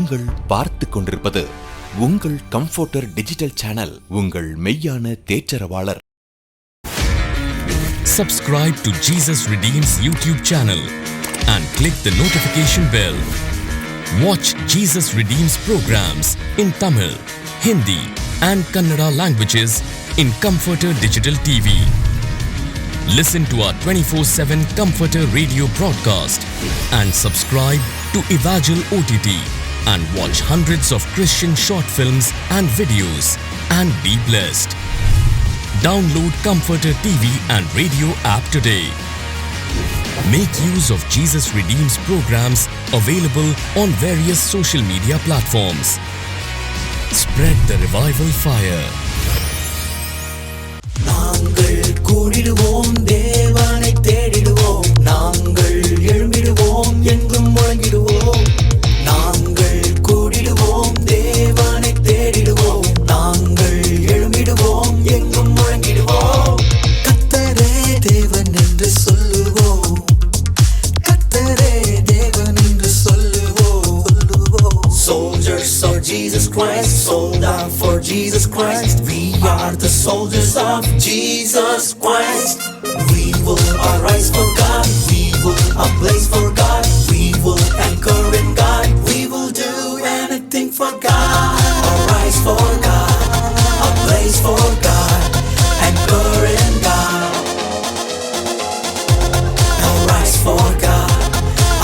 நீங்கள் பார்த்து கொண்டிருப்பது உங்கள் கம்ஃபர்டர் டிஜிட்டல் சேனல், உங்கள் மெய்யான தேற்றரவாளர். Subscribe to Jesus Redeems YouTube channel and click the notification bell. Watch Jesus Redeems programs in Tamil, Hindi and Kannada languages in Comforter Digital TV. Listen to our 24/7 Comforter radio broadcast and subscribe to Evangel OTT and watch hundreds of Christian short films and videos and be blessed. Download Comforter TV and radio app today. Make use of Jesus Redeems programs available on various social media platforms. Spread the revival fire. நாங்கள் கூடிடுவோம், தேவனை தேடிடுவோம், நாங்கள் எழும்பிடுவோம், எங்கும் முழங்கிடுவோம். நாங்கள் கூடிடுவோம், தேவனை தேடிடுவோம், நாங்கள் எழும்பிடுவோம், எங்கும் முழங்கிடுவோம். கர்த்தரே தேவன் என்று சொல்லுவோம், கர்த்தரே தேவன் என்று சொல்லுவோம். Soldiers of Jesus Christ, sold out for Jesus Christ. We are the soldiers of Jesus Christ. We will arise for God, we will ablaze for God, we will anchor in God, we will do anything for God. Arise for God, ablaze for God, anchor in God. Arise for God,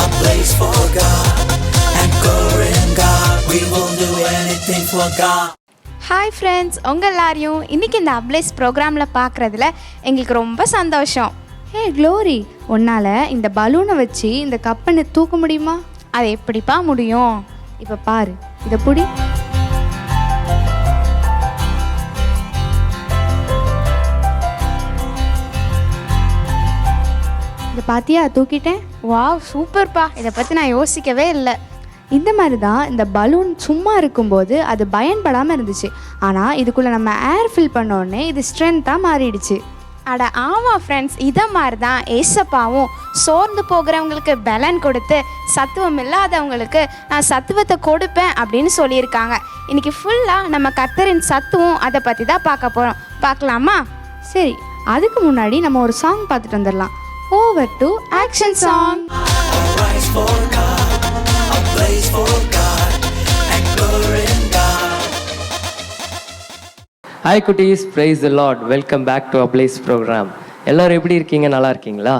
ablaze for God, anchor in God, we will do anything for God. Hi friends, உங்கள் எல்லாரையும் இன்றைக்கி இந்த applies ப்ரோக்ராமில் பார்க்குறதுல எங்களுக்கு ரொம்ப சந்தோஷம். ஹே glory, உன்னால் இந்த பலூனை வச்சு இந்த கப்பனை தூக்க முடியுமா? அது எப்படிப்பா முடியும்? இப்போ பாரு, இதை புடி. இதை பார்த்தியா, தூக்கிட்டேன். வாவ், சூப்பர்ப்பா. இதை பற்றி நான் யோசிக்கவே இல்லை. இந்த மாதிரி தான் இந்த பலூன் சும்மா இருக்கும்போது அது பயன்படாமல் இருந்துச்சு. ஆனால் இதுக்குள்ளே நம்ம ஏர் ஃபில் பண்ணோடனே இது ஸ்ட்ரென்த்தாக மாறிடுச்சு. அட ஆமாம் ஃப்ரெண்ட்ஸ், இதை மாதிரி தான் ஏசப்பாவும் சோர்ந்து போகிறவங்களுக்கு பலன் கொடுத்து சத்துவம் இல்லாதவங்களுக்கு நான் சத்துவத்தை கொடுப்பேன் அப்படின்னு சொல்லியிருக்காங்க. இன்றைக்கி ஃபுல்லாக நம்ம கர்த்தரின் சத்துவம் அதை பற்றி தான் பார்க்க போகிறோம். பார்க்கலாமா? சரி, அதுக்கு முன்னாடி நம்ம ஒரு சாங் பார்த்துட்டு வந்துடலாம். Over to action song. Place for God, anchor in God. Hi குட்டீஸ், praise the Lord. Welcome back to our Blaze program. எல்லாரும் எப்படி இருக்கீங்க? நல்லா இருக்கீங்களா?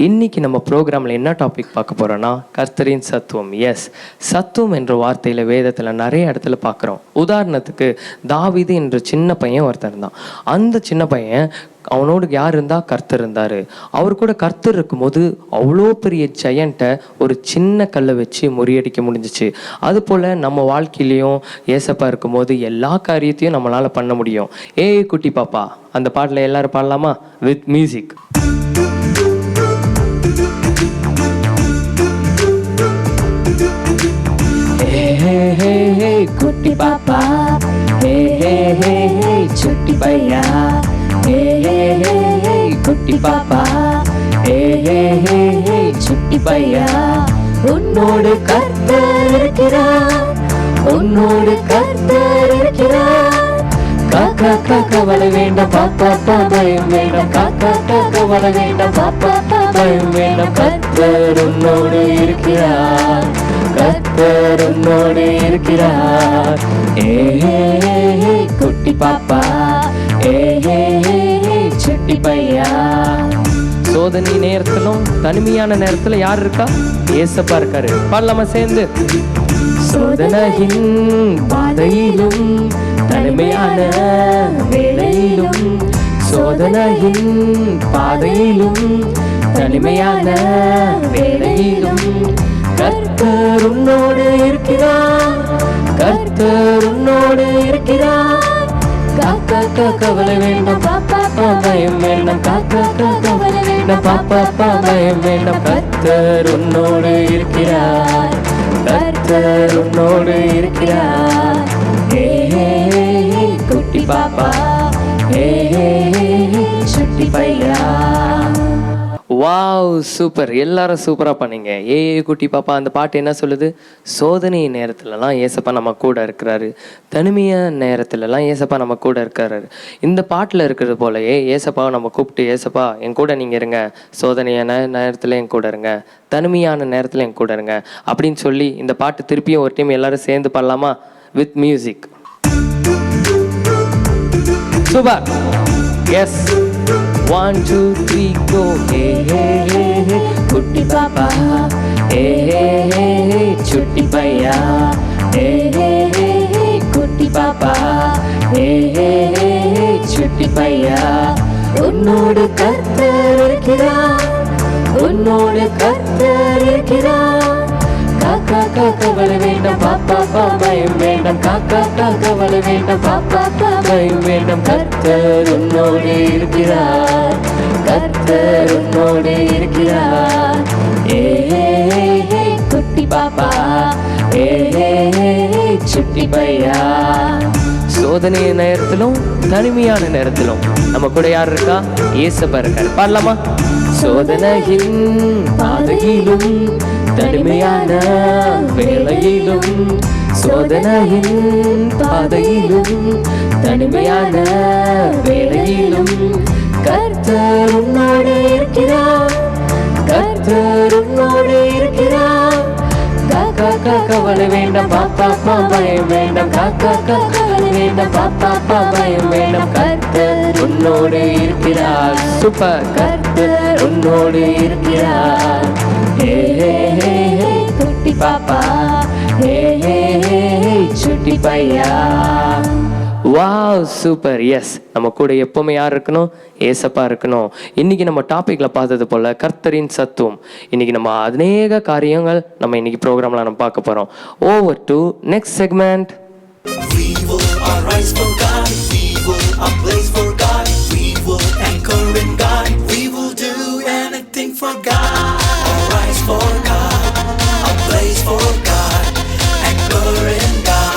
இன்னைக்கு நம்ம ப்ரோக்ராமில் என்ன டாபிக் பார்க்க போகிறோன்னா கர்த்தரின் சத்துவம். எஸ், சத்துவம் என்ற வார்த்தையில் வேதத்தில் நிறைய இடத்துல பார்க்குறோம். உதாரணத்துக்கு தாவீது என்ற சின்ன பையன் ஒருத்தர் இருந்தான். அந்த சின்ன பையன், அவனோடு யார் இருந்தால்? கர்த்தர் இருந்தார். அவர் கூட கர்த்தர் இருக்கும்போது அவ்வளோ பெரிய ஜெயண்ட்டை ஒரு சின்ன கல்லை வச்சு முறியடிக்க முடிஞ்சிச்சு. அதுபோல் நம்ம வாழ்க்கையிலையும் ஏசப்பா இருக்கும்போது எல்லா காரியத்தையும் நம்மளால் பண்ண முடியும். ஏய் குட்டி பாப்பா, அந்த பாட்டில் எல்லாரும் பாடலாமா? With music. குட்டி பாப்பா, ஹே ஹே ஹே ஹே சுட்டி பையா, ஹே ஹே ஹே ஹே குட்டி பாப்பா, ஹே ஹே ஹே ஹே சுட்டி பையா, உன்னோடு கர்த்தர் இருக்கிறார், உன்னோடு கர்த்தர் இருக்கிறார். காக்கா காக்கா வர வேண்டாம் பாப்பா, பயம் வேண்டாம், காக்கா காக்கா வர வேண்டாம் பாப்பா, பயம் வேண்டாம். கர்த்தர் உன்னோடு இருக்கிறார், கர்த்தர் உன்னோடு இருக்கிறார். ஏ குட்டி பாப்பா, ஏ சுட்டி பையா. சோதனை நேரத்திலும் தனிமையான நேரத்துல யார் இருக்கா? ஏசப்பா இருக்காரு. பாடலாமா சேர்ந்து? சோதனையின் பாதையிலும் தனிமையான வேளையிலும், சோதனையின் பாதையிலும் தனிமையான வேளையிலும், கர்த்தர் உன்னோடு இருக்கிறார், கர்த்தர் உன்னோடு இருக்கிறார். காக்கா காக்கா வர வேண்டாம் பாப்பா, பயம் வேண்டாம், காக்கா காக்கா வர வேண்டாம் பாப்பா, பயம் வேண்டாம். கர்த்தர் உன்னோடு இருக்கிறார், கர்த்தர் உன்னோடு இருக்கிறார். ஹே ஹே ஹே குட்டி பாப்பா, ஹே ஹே ஹே சுட்டி பையா. Wow, super. எல்லாரும் சூப்பராக பண்ணீங்க. குட்டி பாப்பா அந்த பாட்டு என்ன சொல்லுது? சோதனை நேரத்துலலாம் ஏசப்பா நம்ம கூட இருக்கிறாரு, தனிமையான நேரத்துலலாம் ஏசப்பா நம்ம கூட இருக்காரு. இந்த பாட்டில் இருக்கிறது போலயே ஏசப்பாவை நம்ம கூப்பிட்டு, ஏசப்பா என் கூட நீங்கள் இருங்க, சோதனையான நேரத்தில் என் கூட இருங்க, தனிமையான நேரத்தில் என் கூட இருங்க அப்படின்னு சொல்லி இந்த பாட்டு திருப்பியும் ஒரு டைம் எல்லாரும் சேர்ந்து பண்ணலாமா? With music. Super. S, 1 2 3 go. Hey hey hey hey குட்டி பாப்பா, hey hey hey hey சுட்டி பையா, hey hey hey hey குட்டி பாப்பா, hey hey hey hey சுட்டி பையா. உன்னோடு கர்த்தர் இருக்கிறார், உன்னோடு கர்த்தர் இருக்கிறார். காக்கா காக்கா வள வேண்டாம் பாப்பா பா பயம் வேண்டாம், காக்கா காக்கா வள வேண்டாம் பாப்பா பா பயம் வேண்டாம். கர்த்தர் உன்னோடு இருக்கிறார், கர்த்தர் உன்னோடு இருக்கிறார். ஏ குட்டி பாப்பா, ஏ சுட்டி பையா. சோதனை நேரத்திலும் தனிமையான நேரத்திலும் நம்ம கூட யார் இருக்கா? ஏசப்பா இருக்காரு. பாடலாமா? சோதனையின் பாதையிலும் தனிமையான வேளையிலும், சோதனையின் பாதையிலும் தனிமையான வேளையிலும் கர்த்தர் உன்னோடு இருக்கிறார், கர்த்தர் உன்னோடு இருக்கிறார். காக்கா காக்கா வள வேண்டாம் பாப்பா பா பயம் வேண்டாம், காக்கா காக்கா வள வேண்டாம் பாப்பா பா பயம் வேண்டாம். கர்த்தர் உன்னோடு இருக்கிறார். சூப்பர். கர்த்தர் உன்னோடு இருக்கிறார். ஹே ஹே ஹே ஹே குட்டி பாப்பா, ஹே ஹே ஹே ஹே சுட்டி பையா. Wow, super. எஸ், நம்ம கூட எப்பவுமே யார் இருக்கணும்? ஏசப்பா இருக்கணும். இன்னைக்கு நம்ம டாபிக்ல பார்த்தது போல கர்த்தரின் சத்துவம். இன்னைக்கு நம்ம அநேக காரியங்கள் நம்ம இன்னைக்கு ப்ரோக்ராம்ல நம்ம பார்க்க போறோம். Over to next segment. We will arise for God, we will ablaze for God, we will anchor in God, we will do anything for God. Arise for God, ablaze for God, anchor in God.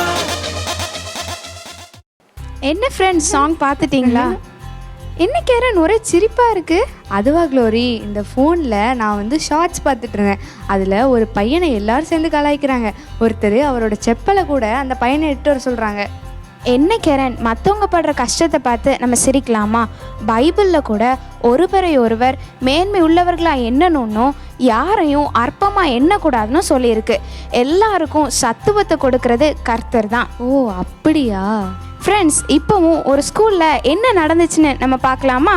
என்ன friends, song பார்த்துட்டிங்களா? என்ன கேரன் ஒரே சிரிப்பாக இருக்குது. அதுவா glory, இந்த ஃபோனில் நான் வந்து ஷார்ட்ஸ் பார்த்துட்டு இருந்தேன். அதில் ஒரு பையனை எல்லாரும் சேர்ந்து கலாய்க்கிறாங்க. ஒருத்தர் அவரோட செப்பலை கூட அந்த பையனை எடுத்து வர சொல்கிறாங்க. என்ன கேரன், மற்றவங்க படுற கஷ்டத்தை பார்த்து நம்ம சிரிக்கலாமா? பைபிளில் கூட ஒருவரை ஒருவர் மேன்மை உள்ளவர்களாக எண்ணணும்னு, யாரையும் அற்பமாக எண்ணக்கூடாதுன்னு சொல்லியிருக்கு. எல்லாருக்கும் சத்துவத்தை கொடுக்கறது கர்த்தர் தான். ஓ அப்படியா? ஃப்ரெண்ட்ஸ், இப்போவும் ஒரு ஸ்கூலில் என்ன நடந்துச்சுன்னு நம்ம பார்க்கலாமா?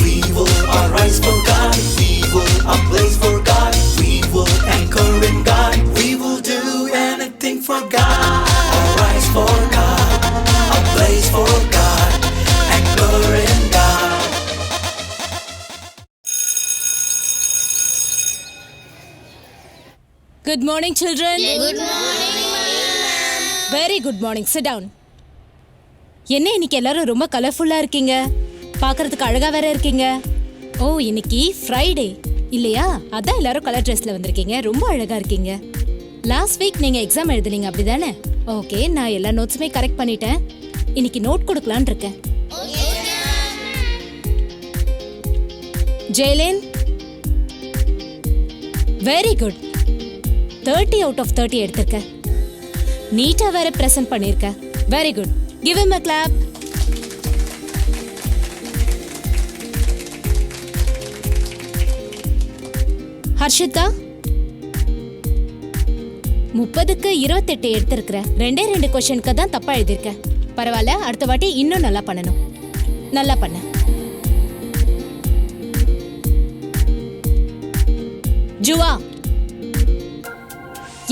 We will arise for God, we will ablaze for God, we will anchor in God, we will do anything for God. Arise for God, ablaze for God, anchor in God. Good morning, children. Good morning, ma'am. Very good morning. Sit down. என்ன இன்னைக்கு எல்லாரும் ரொம்ப கலர்ஃபுல்லா இருக்கீங்க, பார்க்கிறதுக்கு அழகா வேற இருக்கீங்க. ஓ, இன்னைக்கு ஃப்ரைடே இல்லையா? அதான் எல்லாரும் கலர் ட்ரெஸ்ல வந்திருக்கீங்க. ரொம்ப அழகா இருக்கீங்க. லாஸ்ட் வீக் நீங்க எக்ஸாம் எழுதுனீங்க அப்படிதானே? ஓகே, நான் எல்லா நோட்ஸுமே கரெக்ட் பண்ணிட்டேன். இன்னைக்கு நோட் கொடுக்கலான்னு இருக்கேன். ஜெயலேன், வெரி குட். 30 out of 30 எடுத்திருக்க. நீட்டா வேற பிரசன்ட் பண்ணிருக்க. Very good. Give him a clap. Harshita, 30க்கு 28 எடுத்திருக்கிற. 2 கொஸ்டினுக்கு தான் தப்பா எழுதியிருக்க. பரவாயில்ல, அடுத்த வாட்டி இன்னும் நல்லா பண்ணணும். நல்லா பண்ண. ஜுவா,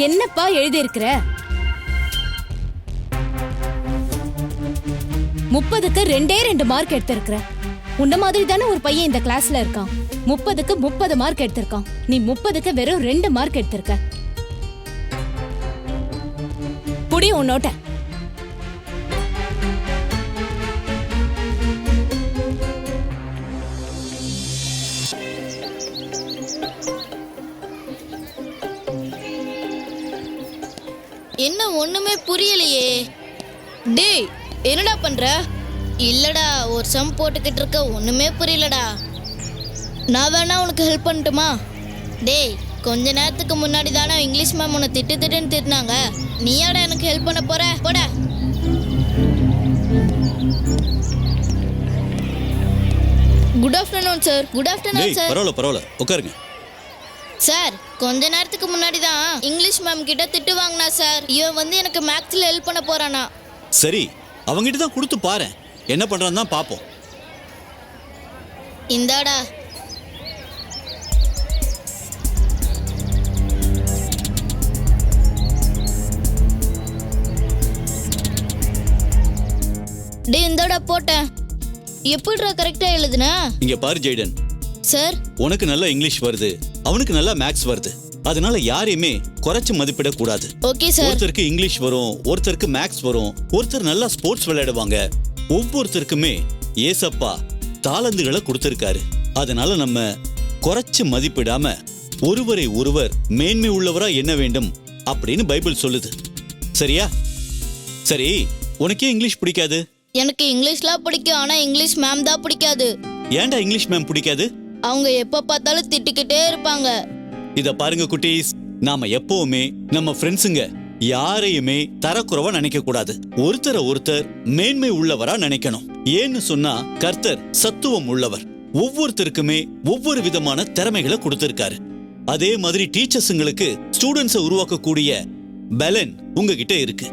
என்னப்பா எழுதியிருக்கிற? 30க்கு 2 மார்க் எடுத்திருக்கிற. உன்ன மாதிரி தானே ஒரு பையன் இந்த கிளாஸ்ல இருக்கான். 30க்கு 30 மார்க் எடுத்திருக்கான். நீ 30க்கு வெறும் 2 மார்க் எடுத்திருக்க. புடி உன் நோட்ட. என்ன ஒண்ணுமே புரியலையே. டேய், என்னடா பண்ற? இல்லடா, ஒரு சம் போட்டுக்கிட்டு இருக்க, ஒண்ணுமே புரியலடா. நான் வேணா உனக்கு ஹெல்ப் பண்ணட்டுமா? டேய், கொஞ்ச நேரத்துக்கு முன்னாடி தானே இங்கிலீஷ் மேம் உன்னை திட்டுன்னு திட்டினாங்க. நீயாடா எனக்கு ஹெல்ப் பண்ண போற? போட. Good afternoon sir. Good afternoon sir. பரவாயில்ல உட்காருங்க. சார், கொஞ்ச நேரத்துக்கு முன்னாடி தான் இங்கிலீஷ் மேம் கிட்ட திட்டு வாங்கினா சார். இவன் எனக்கு மேக்ஸ்ல ஹெல்ப் பண்ண போறானா? சரி, அவங்கிட்ட தான் கொடுத்து பாரு, என்ன பண்றான்னு தான் பாப்போம். இந்தாடா. டே, இந்தாடா போட்டேன். எப்படிடா கரெக்டா எழுதுனா? இங்க பாரு ஜெய்டன் சார், உனக்கு நல்லா இங்கிலீஷ் வருது, அவனுக்கு நல்லா மேக்ஸ் வருது. அதனால யாரையுமே குறைச்சு மதிப்பிட கூடாது. Okay sir. ஒருத்தருக்கு இங்கிலீஷ் வரும், ஒருத்தருக்கு மேக்ஸ் வரும், ஒருத்தர் நல்லா ஸ்போர்ட்ஸ் விளையாடுவாங்க. ஒவ்வொருத்தருக்குமே ஏசப்பா தாளந்துகளை கொடுத்திருக்காரு. அதனால நம்ம குறைச்சு மதிப்பிடாம ஒருவரை ஒருவர் மேன்மை உள்ளவரா எண்ண வேண்டும் அப்படின்னு பைபிள் சொல்லுது. சரியா? சரி, உனக்கே இங்கிலீஷ் பிடிக்காது? எனக்கு இங்கிலீஷ்லாம் பிடிக்கும், ஆனா இங்கிலீஷ் மேம் தான் பிடிக்காது. ஏன்டா இங்கிலீஷ் மேம் பிடிக்காது? அவங்க எப்ப பார்த்தாலும் திட்டிக்கிட்டே இருப்பாங்க. இத பாருங்க குட்டீஸ், நாம எப்பவுமே நம்ம ஃப்ரெண்ட்ஸுங்க யாரையுமே தரக்குறைவா நினைக்க கூடாது. ஒருத்தரை ஒருத்தர் மேன்மை உள்ளவரா நினைக்கணும். ஏன்னு சொன்னா கர்த்தர் சத்துவம் உள்ளவர். ஒவ்வொருத்தருக்குமே ஒவ்வொரு விதமான திறமைகளை கொடுத்திருக்காரு. அதே மாதிரி டீச்சர்ஸுங்களுக்கு ஸ்டூடெண்ட்ஸை உருவாக்கக்கூடிய பலன் உங்ககிட்ட இருக்கு.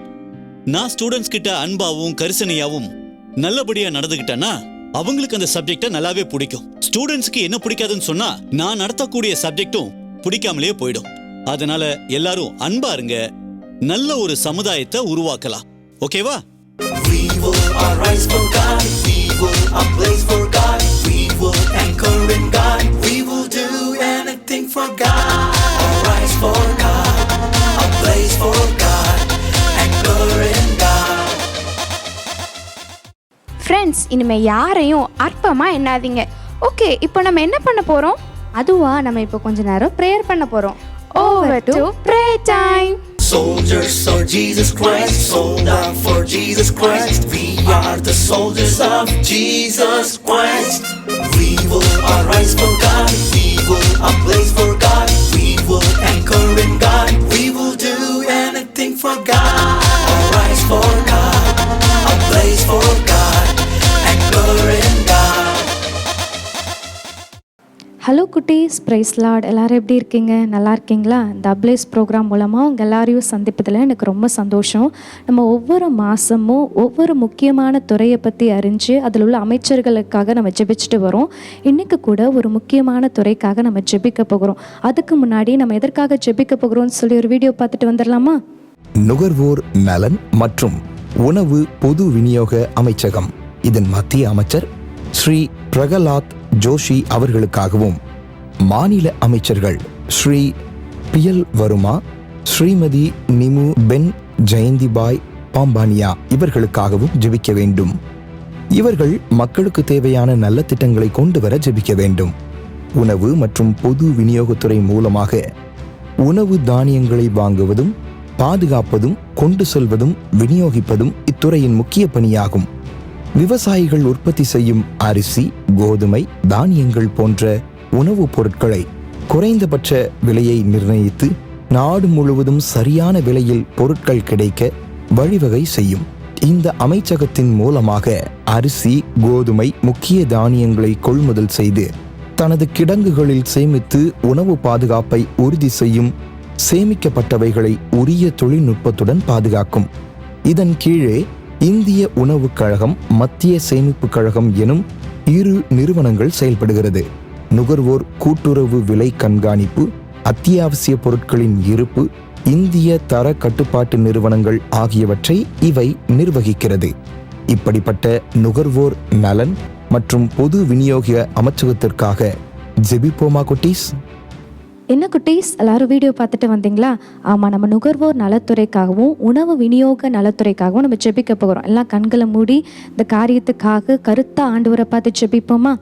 நான் ஸ்டூடெண்ட்ஸ் கிட்ட அன்பாவும் கரிசனையாவும் நல்லபடியா நடந்துகிட்டேன்னா அவங்களுக்கு அந்த சப்ஜெக்ட நல்லாவே பிடிக்கும். ஸ்டூடெண்ட்ஸ்க்கு என்ன பிடிக்காதுன்னு சொன்னா நான் நடத்தக்கூடிய சப்ஜெக்டும் பிடிக்காமலே போயிடும். அதனால எல்லாரும் அன்பா இருங்க, நல்ல ஒரு சமுதாயத்தை உருவாக்கலாம். ஓகேவா? We will arise for God. We will ablaze for God. We will anchor in God. We will do anything for God. Arise for God. Ablaze for God. Anchor in God. Friends, இனிமேல் யாரையும் அற்பமாக எண்ணாதீங்க. Okay, இப்போ நம்ம என்ன பண்ண போகிறோம்? அதுவா, நம்ம இப்போ கொஞ்ச நேரம் ப்ரேயர் பண்ண போகிறோம். Over to prayer time. Soldiers of Jesus Christ, sold out for Jesus Christ. We are the soldiers of Jesus Christ. We will arise for God. We will ablaze for God. We will anchor in God. We will do anything for God. Arise for God. Ablaze for God. Anchor in God. Hello குட்டீஸ், price Lord. எல்லோரும் எப்படி இருக்கீங்க? நல்லா இருக்கீங்களா? இந்த ablaze program மூலமாக உங்கள் எல்லாரையும் சந்திப்பதில் எனக்கு ரொம்ப சந்தோஷம். நம்ம ஒவ்வொரு மாதமும் ஒவ்வொரு முக்கியமான துறையை பற்றி அறிஞ்சு அதில் உள்ள அமைச்சர்களுக்காக நம்ம ஜெபிச்சுட்டு வரோம். இன்றைக்கு கூட ஒரு முக்கியமான துறைக்காக நம்ம ஜெபிக்க போகிறோம். அதுக்கு முன்னாடி நம்ம எதற்காக ஜெபிக்க போகிறோம்னு சொல்லி ஒரு வீடியோ பார்த்துட்டு வந்துடலாமா? நுகர்வோர் நலன் மற்றும் உணவு பொது விநியோக அமைச்சகம், இதன் மத்திய அமைச்சர் ஸ்ரீ பிரகலாத் ஜோஷி அவர்களுக்காகவும், மாநில அமைச்சர்கள் ஸ்ரீ பியல் வருமா, ஸ்ரீமதி நிமு பென் ஜெயந்திபாய் பாம்பானியா இவர்களுக்காகவும் ஜெபிக்க வேண்டும். இவர்கள் மக்களுக்கு தேவையான நல்ல திட்டங்களை கொண்டு வர ஜெபிக்க வேண்டும். உணவு மற்றும் பொது விநியோகத்துறை மூலமாக உணவு தானியங்களை வாங்குவதும் பாதுகாப்பதும் கொண்டு செல்வதும் விநியோகிப்பதும் இத்துறையின் முக்கிய பணியாகும். விவசாயிகள் உற்பத்தி செய்யும் அரிசி, கோதுமை, தானியங்கள் போன்ற உணவுப் பொருட்களை குறைந்தபட்ச விலையை நிர்ணயித்து நாடு முழுவதும் சரியான விலையில் பொருட்கள் கிடைக்க வழிவகை செய்யும். இந்த அமைச்சகத்தின் மூலமாக அரிசி, கோதுமை, முக்கிய தானியங்களை கொள்முதல் செய்து தனது கிடங்குகளில் சேமித்து உணவு பாதுகாப்பை உறுதி செய்யும். சேமிக்கப்பட்டவைகளை உரிய தொழில்நுட்பத்துடன் பாதுகாக்கும். இதன் கீழே இந்திய உணவுக் கழகம், மத்திய சேமிப்பு கழகம் எனும் இரு நிறுவனங்கள் செயல்படுகிறது. நுகர்வோர் கூட்டுறவு விலை கண்காணிப்பு, அத்தியாவசிய பொருட்களின் இருப்பு, இந்திய தர கட்டுப்பாட்டு நிறுவனங்கள் ஆகியவற்றை இவை நிர்வகிக்கிறது. இப்படிப்பட்ட நுகர்வோர் நலன் மற்றும் பொது விநியோக அமைச்சகத்திற்காக ஜெபிப்போமா குட்டீஸ்? என்ன குட்டீஸ், எல்லாரும் வீடியோ பார்த்துட்டு வந்தீங்களா? ஆமாம், நம்ம நுகர்வோர் நலத்துறைக்காகவும் உணவு விநியோக நலத்துறைக்காகவும் நம்ம ஜெபிக்க போகிறோம். எல்லாம் கண்களை மூடி இந்த காரியத்துக்காக கருத்தாக ஆண்டவரை பார்த்து ஜெபிப்போமா?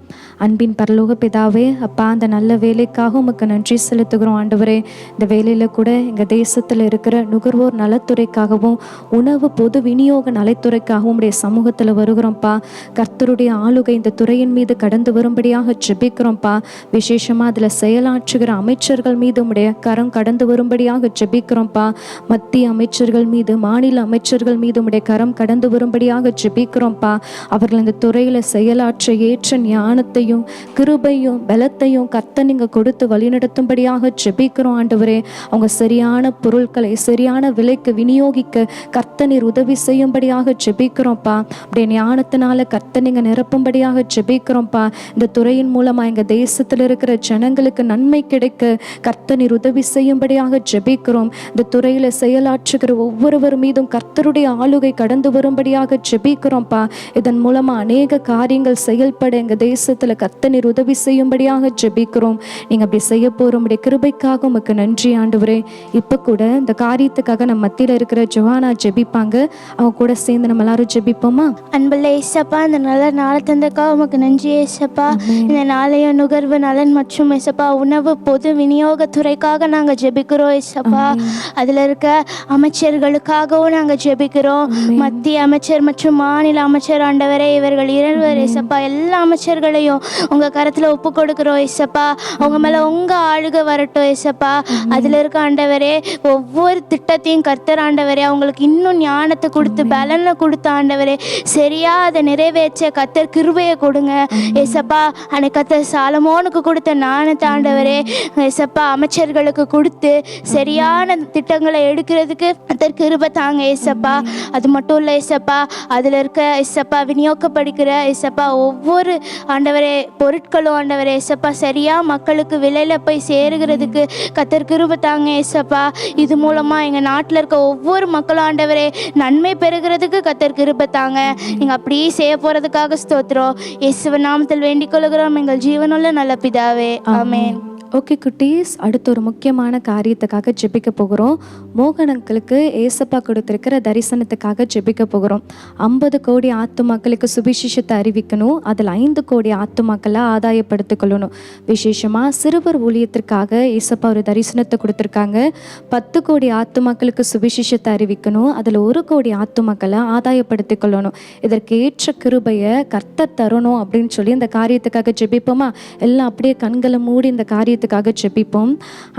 அன்பின் பரலோக பிதாவே, அப்பா, அந்த நல்ல வேலைக்காக உமக்கு நன்றி செலுத்துகிறோம் ஆண்டவரே. இந்த வேலையில் கூட எங்கள் தேசத்தில் இருக்கிற நுகர்வோர் நலத்துறைக்காகவும் உணவு பொது விநியோக நலத்துறைக்காகவும் உடைய சமூகத்தில் வருகிறோம்ப்பா. கர்த்தருடைய ஆளுகை இந்த துறையின் மீது கடந்து வரும்படியாக ஜெபிக்கிறோம்ப்பா. விசேஷமாக அதில் செயலாற்றுகிற அமைச்சர்கள் மீது உடைய கரம் கடந்து வரும்படியாக ஜெபிக்கிறோம்ப்பா. மத்திய அமைச்சர்கள் மீது, மாநில அமைச்சர்கள் மீது உடைய கரம் கடந்து வரும்படியாக ஜெபிக்கிறோம்ப்பா. அவர்கள் இந்த துறையில் செயலாற்ற ஏற்ற ஞானத்தையும் கிருபையும் பலத்தையும் கர்த்தர் நீங்க கொடுத்து வழிநடத்தும்படியாக ஜெபிக்கிறோம் ஆண்டவரே. அவங்க சரியான பொருட்களை சரியான விலைக்கு விநியோகிக்க கர்த்தர் நீர் உதவி செய்யும்படியாக ஜெபிக்கிறோம்ப்பா. அப்படியே ஞானத்தினால கர்த்தர் நீங்க நிரப்பும்படியாக ஜெபிக்கிறோம்ப்பா. இந்த துறையின் மூலமா எங்க தேசத்தில் இருக்கிற ஜனங்களுக்கு நன்மை கிடைக்க கர்த்தர் நீர் உதவி செய்யும்படியாக ஜெபிக்கிறோம். இந்த துறையில செயலாற்றுகிற ஒவ்வொருவர் மீதும் கர்த்தருடைய ஆளுகை கடந்து வரும்படியாக ஜெபிக்கிறோம்ப்பா. இதன் மூலமா அநேக காரியங்கள் செயல்பட எங்க தேசத்துல கர்த்தர் நீர் உதவி செய்யும்படியாக ஜெபிக்கிறோம். நீங்க அப்படி செய்ய போறோம்டைய கிருபைக்காக உமக்கு நன்றி ஆண்டவரே. இப்ப கூட இந்த காரியத்துக்காக நம்ம மத்தியில இருக்கிற ஜோவானா ஜெபிப்பாங்க. அவங்க கூட சேர்ந்து நம்ம எல்லாரும் ஜெபிப்போமா? அன்புள்ள ஏசப்பா, இந்த நல்ல நாளை தந்தக்காக உமக்கு நன்றி ஏசப்பா. இந்த நாளைய நுகர்வு நலன் மற்றும் ஏசப்பா உணவு பொது விநியோகத்துறைக்காக நாங்கள் ஜெபிக்கிறோம் ஏசப்பா. அதில் இருக்க அமைச்சர்களுக்காகவும் நாங்கள் ஜெபிக்கிறோம். மத்திய அமைச்சர் மற்றும் மாநில அமைச்சர் ஆண்டவரே, இவர்கள் இருவர் ஏசப்பா, எல்லா அமைச்சர்களையும் உங்கள் கரத்தில் ஒப்பு கொடுக்குறோம் ஏசப்பா. அவங்க மேலே உங்கள் ஆளுகை வரட்டும் ஏசப்பா. அதில் இருக்க ஆண்டவரே, ஒவ்வொரு திட்டத்தையும் கர்த்தர் ஆண்டவரே அவங்களுக்கு இன்னும் ஞானத்தை கொடுத்து பலனை கொடுத்த ஆண்டவரே, சரியா அதை நிறைவேற்ற கர்த்தர் கிருபையை கொடுங்க ஏசப்பா. அன்னைக்கு கர்த்தர் சாலமோனுக்கு கொடுத்த ஞானத்தை ஆண்டவரே ஏசப்பா அமைச்சர்களுக்கு கொடுத்து சரியான திட்டங்களை எடுக்கிறதுக்கு கர்த்தர் கிருபை தாங்க ஏசப்பா. அது மட்டும் இல்லை ஏசப்பா, அதில் இருக்க ஏசப்பா விநியோகப்படுகிற ஏசப்பா ஒவ்வொரு ஆண்டவரே பொருட்களும் ஆண்டவரே ஏசப்பா சரியா மக்களுக்கு விலையில போய் சேருகிறதுக்கு கர்த்தர் கிருபை தாங்க ஏசப்பா. இது மூலமா எங்க நாட்டில் இருக்க ஒவ்வொரு மக்களும் ஆண்டவரே நன்மை பெறுகிறதுக்கு கர்த்தர் கிருபை தாங்க. நீங்க அப்படியே செய்ய போறதுக்காக ஸ்தோத்திரம். இயேசுவின் நாமத்தில் வேண்டிக் கொள்கிறோம் எங்கள் ஜீவனுள்ள நல்ல பிதாவே, ஆமென். ஓகே குட்டீஸ், அடுத்த ஒரு முக்கியமான காரியத்துக்காக ஜெபிக்க போகிறோம். மோகன் அங்கிளுக்கு ஏசப்பா கொடுத்துருக்கிற தரிசனத்துக்காக ஜெபிக்க போகிறோம். 50 கோடி ஆத்துமாக்களுக்கு சுவிசேஷத்தை அறிவிக்கணும். அதில் 5 கோடி ஆத்துமாக்களை ஆதாயப்படுத்திக் கொள்ளணும். விசேஷமாக சிறுவர் ஊழியத்திற்காக ஏசப்பா ஒரு தரிசனத்தை கொடுத்துருக்காங்க. 10 கோடி ஆத்துமாக்களுக்கு சுவிசேஷத்தை அறிவிக்கணும். அதில் 1 கோடி ஆத்துமாக்களை ஆதாயப்படுத்திக் கொள்ளணும். இதற்கு ஏற்ற கிருபையை கர்த்தர் தரணும் அப்படின்னு சொல்லி இந்த காரியத்துக்காக ஜெபிப்போமா? எல்லாம் அப்படியே கண்களை மூடி இந்த காரியத்துக்காக ஜெபிப்போம்.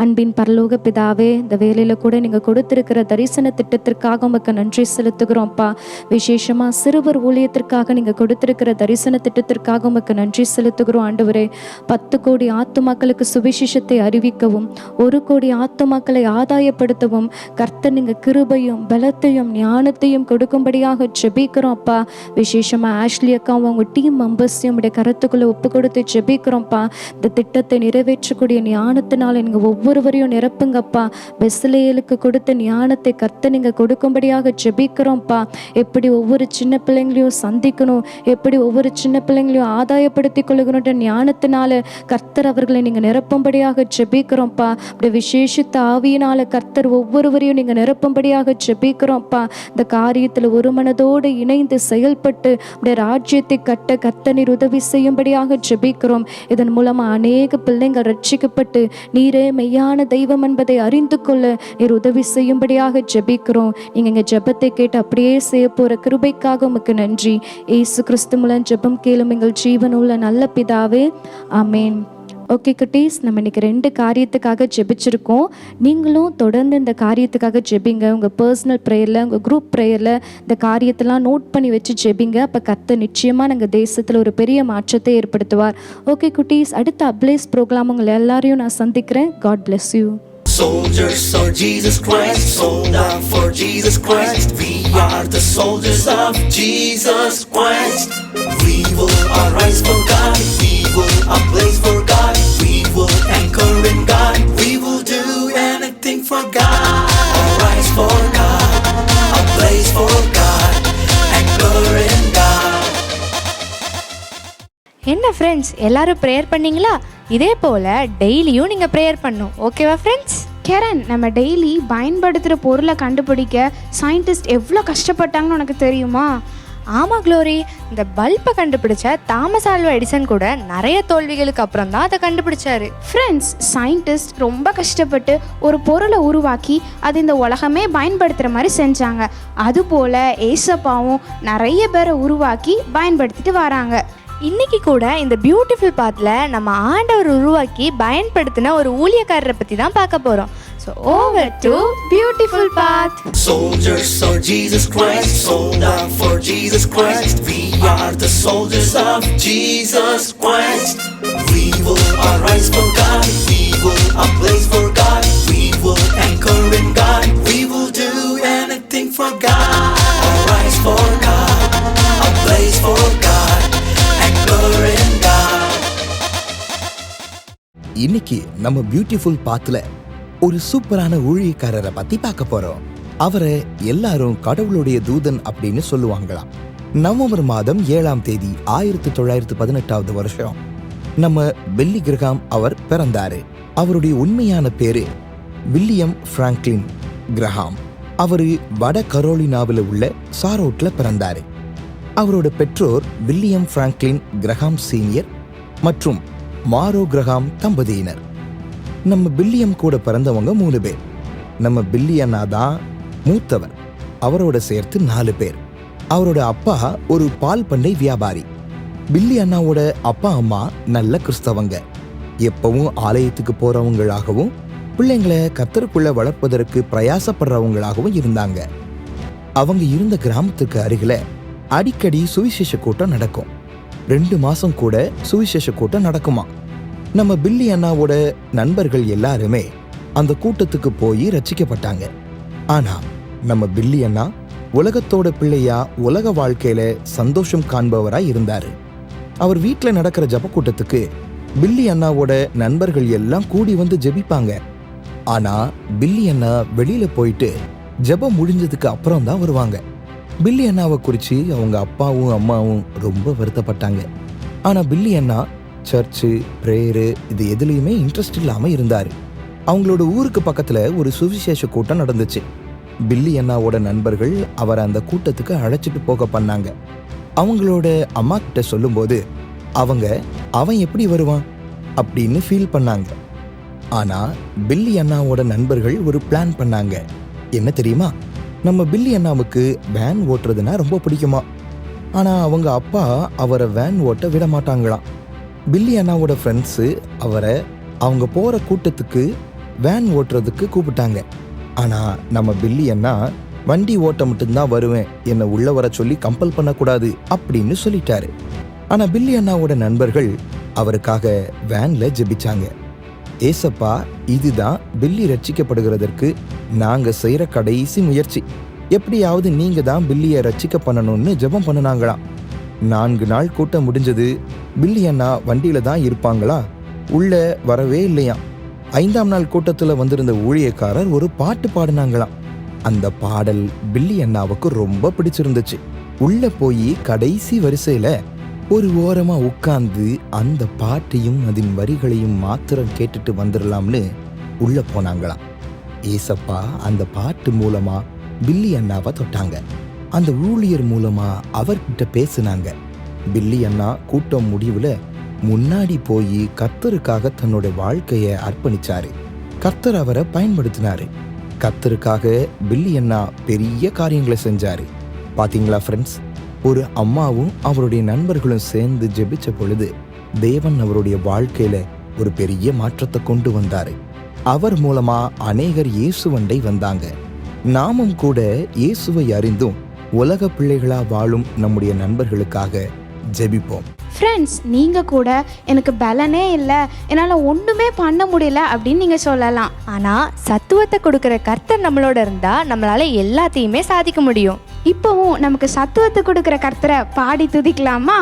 அன்பின் பரலோக பிதாவே, இந்த வேலையில கூட நீங்க கொடுத்திருக்கிற தரிசன திட்டத்திற்காக உமக்கு நன்றி செலுத்துகிறோம்ப்பா. விசேஷமா சிறுவர் ஊழியத்திற்காக நீங்க கொடுத்திருக்கிற தரிசன திட்டத்திற்காக உமக்கு நன்றி செலுத்துகிறோம் ஆண்டவரே. 10 கோடி ஆத்துமாக்களுக்கு சுவிசேஷத்தை அறிவிக்கவும் 1 கோடி ஆத்துமாக்களை ஆதாயப்படுத்தவும் கர்த்தர் நீங்க கிருபையும் பலத்தையும் ஞானத்தையும் கொடுக்கும்படியாக ஜெபிக்கிறோம் அப்பா. விசேஷமா ஆஷ்லி அக்காவும் அவங்க டீம் மெம்பர்ஸையும் உடைய கருத்துக்குள்ள ஒப்பு கொடுத்து ஜெபிக்கிறோம்ப்பா. இந்த திட்டத்தை நிறைவேற்றக்கூடிய ஞானத்தினால நீங்க ஒவ்வொருவரையும் நிரப்புங்கப்பா. பெஸ்லேலுக்கு கொடுத்த ஞானத்தை கர்த்தர் நீங்க கொடுக்கும்படியாக ஜெபிக்கிறோம்ப்பா. எப்படி ஒவ்வொரு சின்ன பிள்ளைங்களையும் சந்திக்கணும், எப்படி ஒவ்வொரு சின்ன பிள்ளைங்களையும் ஆதாயப்படுத்தி கொள்ளுகிற ஞானத்தினால கர்த்தர் அவர்களை நீங்க நிரப்பும்படியாக ஜெபிக்கிறோம்ப்பா. அப்படி விசேஷித்த ஆவியினால கர்த்தர் ஒவ்வொருவரையும் நீங்க நிரப்பும்படியாக ஜெபிக்கிறோம்ப்பா. இந்த காரியத்துல ஒரு மனதோடு இணைந்து செயல்பட்டு அப்படியே ராஜ்யத்தை கட்ட கர்த்தர் நீர் உதவி செய்யும்படியாக ஜெபிக்கிறோம். இதன் மூலமா அநேக பிள்ளைங்கள் ரட்சிக்கப்பட்டு நீரே மெய்யான தெய்வம் என்பதை அறிந்து கொள்ள நீர் உதவி செய்யும்படியாக ஜெபிக்கிறோம். நீங்க எங்க ஜெபத்தை கேட்டு அப்படியே செய்ய போற கிருபைக்காக உமக்கு நன்றி. இயேசு கிறிஸ்து மூலம் ஜெபம் கேளும் எங்கள் ஜீவனுள்ள நல்ல பிதாவே, ஆமென். ஓகே குட்டீஸ், நம்ம இன்னைக்கு 2 காரியத்துக்காக ஜெபிச்சிருக்கோம். நீங்களும் தொடர்ந்து இந்த காரியத்துக்காக ஜெபிங்க. உங்கள் பர்சனல் ப்ரேயரில், உங்கள் குரூப் ப்ரேயரில் இந்த காரியத்தெல்லாம் நோட் பண்ணி வச்சு ஜெபிங்க. அப்போ கர்த்தர் நிச்சயமாக நாங்கள் தேசத்தில் ஒரு பெரிய மாற்றத்தை ஏற்படுத்துவார். ஓகே குட்டீஸ், அடுத்த அப்ளைஸ் ப்ரோக்ராம் உங்களை எல்லாரையும் நான் சந்திக்கிறேன். God bless you. Soldiers of Jesus Christ, sold out for Jesus Christ. We are the soldiers of Jesus Christ. We will arise for God. We will ablaze for God. We will anchor in God. We will do anything for God. Arise for God. Ablaze for God. Anchor in God. என்ன friends, எல்லாரும் prayer பண்ணீங்களா? இதே போல் டெய்லியும் நீங்கள் prayer பண்ணும். ஓகேவா friends? கேரன், நம்ம daily பயன்படுத்துகிற பொருளை கண்டுபிடிக்க சயின்டிஸ்ட் எவ்வளோ கஷ்டப்பட்டாங்கன்னு உனக்கு தெரியுமா? ஆமாம் க்ளோரி, இந்த பல்பை கண்டுபிடிச்ச தாமஸ் ஆல்வா எடிசன் கூட நிறைய தோல்விகளுக்கு அப்புறம் தான் அதை கண்டுபிடிச்சாரு. ஃப்ரெண்ட்ஸ், சயின்டிஸ்ட் ரொம்ப கஷ்டப்பட்டு ஒரு பொருளை உருவாக்கி அது இந்த உலகமே பயன்படுத்துகிற மாதிரி செஞ்சாங்க. அதுபோல் ஏசப்பாவும் நிறைய பேரை உருவாக்கி பயன்படுத்திட்டு வராங்க. இன்னைக்கு கூட இந்த பியூட்டிஃபுல் பாத்தில் நம்ம ஆண்டவர் உருவாக்கி பயன்படுத்தின ஒரு ஊழியக்காரரை பற்றி தான் பார்க்க போகிறோம். So over to beautiful path. Soldiers of Jesus Christ, sold out for Jesus Christ. We are the soldiers of Jesus Christ. We will arise for God. We will ablaze for God. We will anchor in God. We will do anything for God. Arise for God. Ablaze for God. Anchor in God. இன்னைக்கு நம்ம beautiful பாத்துல ஒரு சூப்பரான ஊழியக்காரரை பத்தி பார்க்க போறோம். அவரை எல்லாரும் கடவுளுடைய தூதன் அப்படின்னு சொல்லுவாங்களாம். நவம்பர் மாதம் 7ஆம் தேதி 1918 வருஷம் நம்ம பில்லி கிரஹாம் அவர் பிறந்தாரு. அவருடைய உண்மையான பேரு வில்லியம் பிராங்க்லின் கிரஹாம். அவரு வட கரோலினாவில் உள்ள சாரோட்ல பிறந்தாரு. அவரோட பெற்றோர் வில்லியம் பிராங்க்லின் கிரஹாம் சீனியர் மற்றும் மாரோ கிரஹாம் தம்பதியினர். நம்ம பில்லியம் கூட பிறந்தவங்க 3 பேர். நம்ம பில்லி அண்ணா தான் மூத்தவர். அவரோட சேர்த்து 4 பேர். அவரோட அப்பா ஒரு பால் பண்ணை வியாபாரி. பில்லி அண்ணாவோட அப்பா அம்மா நல்ல கிறிஸ்தவங்க. எப்பவும் ஆலயத்துக்கு போறவங்களாகவும் பிள்ளைங்களை கர்த்தருக்குள்ள வளர்ப்பதற்கு பிரயாசப்படுறவங்களாகவும் இருந்தாங்க. அவங்க இருந்த கிராமத்துக்கு அருகில அடிக்கடி சுவிசேஷ கூட்டம் நடக்கும். 2 மாசம் கூட சுவிசேஷ கூட்டம் நடக்குமா. நம்ம பில்லி அண்ணாவோட நண்பர்கள் எல்லாருமே அந்த கூட்டத்துக்கு போய் ரட்சிக்கப்பட்டாங்க. ஆனா நம்ம பில்லி அண்ணா உலகத்தோட பிள்ளையா உலக வாழ்க்கையில சந்தோஷம் காண்பவரா இருந்தாரு. அவர் வீட்டுல நடக்கிற ஜப கூட்டத்துக்கு பில்லி அண்ணாவோட நண்பர்கள் எல்லாம் கூடி வந்து ஜெபிப்பாங்க. ஆனா பில்லி அண்ணா வெளியில போயிட்டு ஜபம் முடிஞ்சதுக்கு அப்புறம் தான் வருவாங்க. பில்லி அண்ணாவை குறிச்சு அவங்க அப்பாவும் அம்மாவும் ரொம்ப வருத்தப்பட்டாங்க. ஆனா பில்லி அண்ணா சர்ச்சு, பிரேயரு இது எதுலையுமே இன்ட்ரெஸ்ட் இல்லாம இருந்தாரு. அவங்களோட ஊருக்கு பக்கத்துல ஒரு சுவிசேஷ கூட்டம் நடந்துச்சு. பில்லி அண்ணாவோட நண்பர்கள் அவரை அந்த கூட்டத்துக்கு அழைச்சிட்டு போக பண்ணாங்க. அவங்களோட அம்மா கிட்ட சொல்லும்போது அவன் எப்படி வருவான் அப்படின்னு ஃபீல் பண்ணாங்க. ஆனா பில்லி அண்ணாவோட நண்பர்கள் ஒரு பிளான் பண்ணாங்க. என்ன தெரியுமா? நம்ம பில்லி அண்ணாவுக்கு வேன் ஓட்டுறதுன்னா ரொம்ப பிடிக்குமா. ஆனா அவங்க அப்பா அவரை வேன் ஓட்ட விட மாட்டாங்களாம். பில்லி அண்ணாவோட ஃப்ரெண்ட்ஸு அவரை அவங்க போற கூட்டத்துக்கு வேன் ஓட்டுறதுக்கு கூப்பிட்டாங்க. ஆனா நம்ம பில்லி அண்ணா வண்டி ஓட்ட மட்டும்தான் வருவேன், என்னை உள்ள வர சொல்லி கம்பல் பண்ணக்கூடாது அப்படின்னு சொல்லிட்டாரு. ஆனா பில்லி அண்ணாவோட நண்பர்கள் அவருக்காக வேன்ல ஜெபிச்சாங்க. ஏசப்பா, இதுதான் பில்லி ரட்சிக்கப்படுகிறதற்கு நாங்க செய்யற கடைசி முயற்சி. எப்படியாவது நீங்க தான் பில்லியை ரட்சிக்க பண்ணணும்னு ஜெபம் பண்ணினாங்களாம். 4 நாள் கூட்டம் முடிஞ்சது. பில்லி அண்ணா வண்டியில தான் இருப்பாங்களா, உள்ள வரவே இல்லையாம். 5ஆம் நாள் கூட்டத்துல வந்திருந்த ஊழியக்காரர் ஒரு பாட்டு பாடினாங்களாம். அந்த பாடல் பில்லி அண்ணாவுக்கு ரொம்ப பிடிச்சிருந்துச்சு. உள்ள போய் கடைசி வரிசையில ஒரு ஓரமா உட்கார்ந்து அந்த பாட்டையும் அதன் வரிகளையும் மாத்திரம் கேட்டுட்டு வந்துடலாம்னு உள்ள போனாங்களாம். ஏசப்பா அந்த பாட்டு மூலமா பில்லி அண்ணாவை தொட்டாங்க. அந்த ஊழியர் மூலமா அவர்கிட்ட பேசினாங்க. பில்லி அண்ணா கூட்டம் முடிவுல முன்னாடி போய் கர்த்தருக்காக தன்னோட வாழ்க்கைய அர்ப்பணிச்சாரு. கர்த்தர் அவரை பயன்படுத்தினாரு. கர்த்தருக்காக பில்லி அண்ணா பெரிய காரியங்களை செஞ்சாரு. பாத்தீங்களா ஃப்ரெண்ட்ஸ், ஒரு அம்மாவும் அவருடைய நண்பர்களும் சேர்ந்து ஜெபிச்ச பொழுது தேவன் அவருடைய வாழ்க்கையில ஒரு பெரிய மாற்றத்தை கொண்டு வந்தாரு. அவர் மூலமா அநேகர் இயேசுவண்டை வந்தாங்க. நாமும் கூட இயேசுவை அறிந்தும் உலக பிள்ளைகளா வாழும் நம்முடைய நண்பர்களுக்காக ஜெபிப்போம். ஃப்ரெண்ட்ஸ், நீங்கள் கூட எனக்கு பலனே இல்லை, என்னால் ஒன்றுமே பண்ண முடியல அப்படின்னு நீங்கள் சொல்லலாம். ஆனால் சத்துவத்தை கொடுக்குற கர்த்தர் நம்மளோட இருந்தால் நம்மளால எல்லாத்தையுமே சாதிக்க முடியும். இப்போவும் நமக்கு சத்துவத்தை கொடுக்குற கர்த்தரை பாடி துதிக்கலாமா?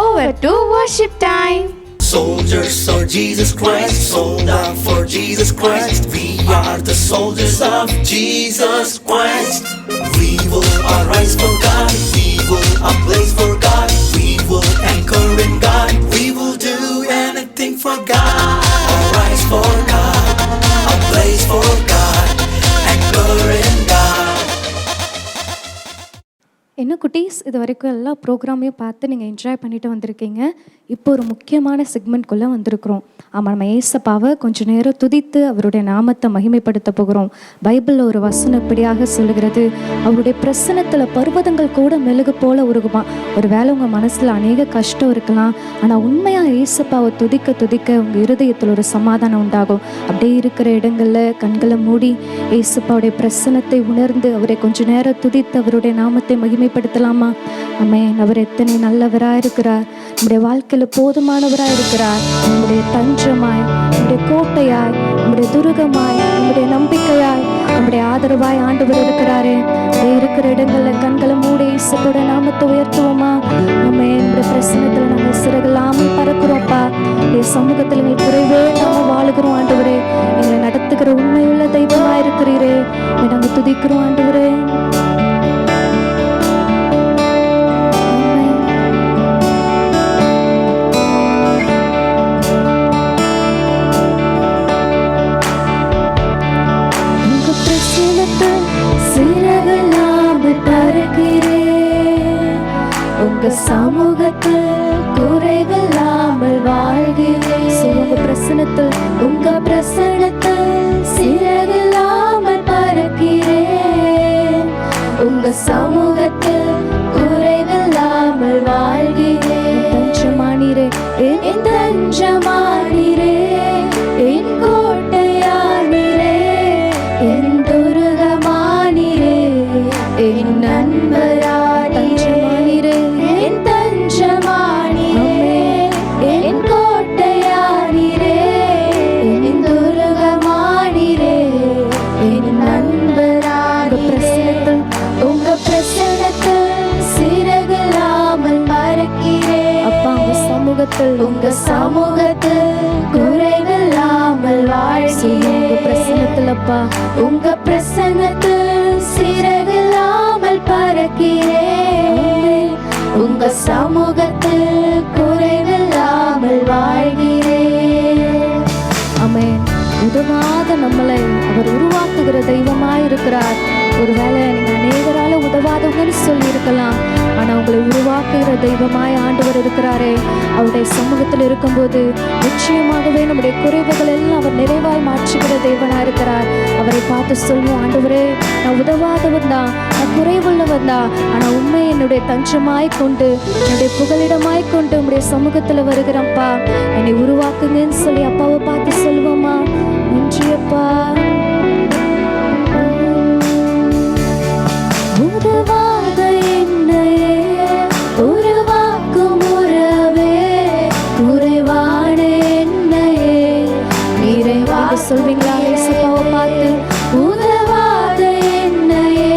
Over to worship time. Soldiers of Jesus Christ, sold out for Jesus Christ. We are the soldiers of Jesus Christ. We will arise for God. We will ablaze for God. We will anchor in God. We இது வரைக்கும் எல்லா ப்ரோக்ராமையும் பார்த்து நீங்கள் enjoy பண்ணிட்டு வந்திருக்கீங்க. இப்போ ஒரு முக்கியமான செக்மெண்ட்குள்ளே வந்திருக்கிறோம். ஆமாம், நம்ம ஏசப்பாவை கொஞ்சம் நேரம் துதித்து அவருடைய நாமத்தை மகிமைப்படுத்த போகிறோம். பைபிளில் ஒரு வசனம் இப்படியாக சொல்லுகிறது, அவருடைய பிரசனத்தில் பர்வதங்கள் கூட மெழுகு போல உருகுமா. ஒரு வேளை உங்கள் மனசில் அநேக கஷ்டம் இருக்கலாம், ஆனால் உண்மையாக ஏசப்பாவை துதிக்க துதிக்க உங்கள் இருதயத்தில் ஒரு சமாதானம் உண்டாகும். அப்படியே இருக்கிற இடங்களில் கண்களை மூடி ஏசப்பாவுடைய பிரசனத்தை உணர்ந்து அவரை கொஞ்ச நேரம் துதித்து அவருடைய நாமத்தை மகிமைப்படுத்தலாமா? ஆமென். அவர் எத்தனை நல்லவராக இருக்கிறார், நம்முடைய வாழ்க்கையில் போதுமானவராக இருக்கிறார். நம்முடைய தஞ்சமாய், நம்முடைய கோட்டையாய், நம்முடைய துருகமாய், நம்முடைய நம்பிக்கையாய், நம்முடைய ஆதரவாய் ஆண்டவர் இருக்கிறாரே. இருக்கிற இடங்களில் கண்களை மூடி இயேசுவோட நாமத்தை உயர்த்துவோமா? ஆமென். நம்முடைய பிரசனத்தில் நாங்கள் சிறகில்லாமல் பறக்கிறோம்ப்பா. என் சமூகத்தில் எங்கள் குறைவே நாங்கள் வாழுகிறோம் ஆண்டவரே. எங்களை நடத்துகிற உண்மையுள்ள தெய்வமாக இருக்கிறீரே. நாங்கள் துதிக்கிறோம் ஆண்டவரே. உங்க சமூகத்தில் குறைவில்லாமல் வாழ்கிறேன். உங்க பிரசனத்தில், உங்க பிரசனத்தில் சிறகில்லாமல் பறக்கிறேன். உங்க சமூகத்தில் குறைவில்லாமல் வாழ்கிறேன். தஞ்சமானீரே, என் தஞ்சமானீரே, என் கோட்டையானீரே, என் துருகமானீரே, என் நண்பரா உங்க சமூகத்தில் குறைவில்லாமல் வாழ்கிறேன். உங்க பிரசன்னத்தில் அப்பா, உங்க பிரசன்னத்தில் சிறகில்லாமல் பறக்கிறேன். உங்க சமூகத்தில் குறைவில்லாமல் வாழ்கிறேன். ஆமென். உதவாத நம்மளை அவர் உருவாக்குகிற தெய்வமாய் இருக்கிறார். ஒருவேளை நீங்க அநேகரால உதவாதவங்கன்னு சொல்லி இருக்கலாம், ஆனா உங்களை உருவாக்குகிற தெய்வமாய் ஆண்டவர் இருக்கிறாரே. அவருடைய சமூகத்தில் இருக்கும்போது நிச்சயமாகவே நம்முடைய குறைவுகள் எல்லாம் அவர் நிறைவாய் மாற்றுகிற தேவனா இருக்கிறார். அவரை பார்த்து சொல்லுவோம், ஆண்டவரே நான் உதவாதவன் தான், நான் குறைவுள்ளவன் தான், ஆனா உண்மை என்னுடைய தஞ்சமாய் கொண்டு, என்னுடைய புகலிடமாய் கொண்டு உங்களுடைய சமூகத்துல வருகிறப்பா, என்னை உருவாக்குங்கன்னு சொல்லி அப்பாவை பார்த்து சொல்லுவோமா? நன்றியப்பா. உதவாத என்னையே உருவாக்கும் உறவே, குறைவான என்னையே நிறைவாக சொல்வீங்களா? இயேசுவை பார்த்து, உதவாத என்னையே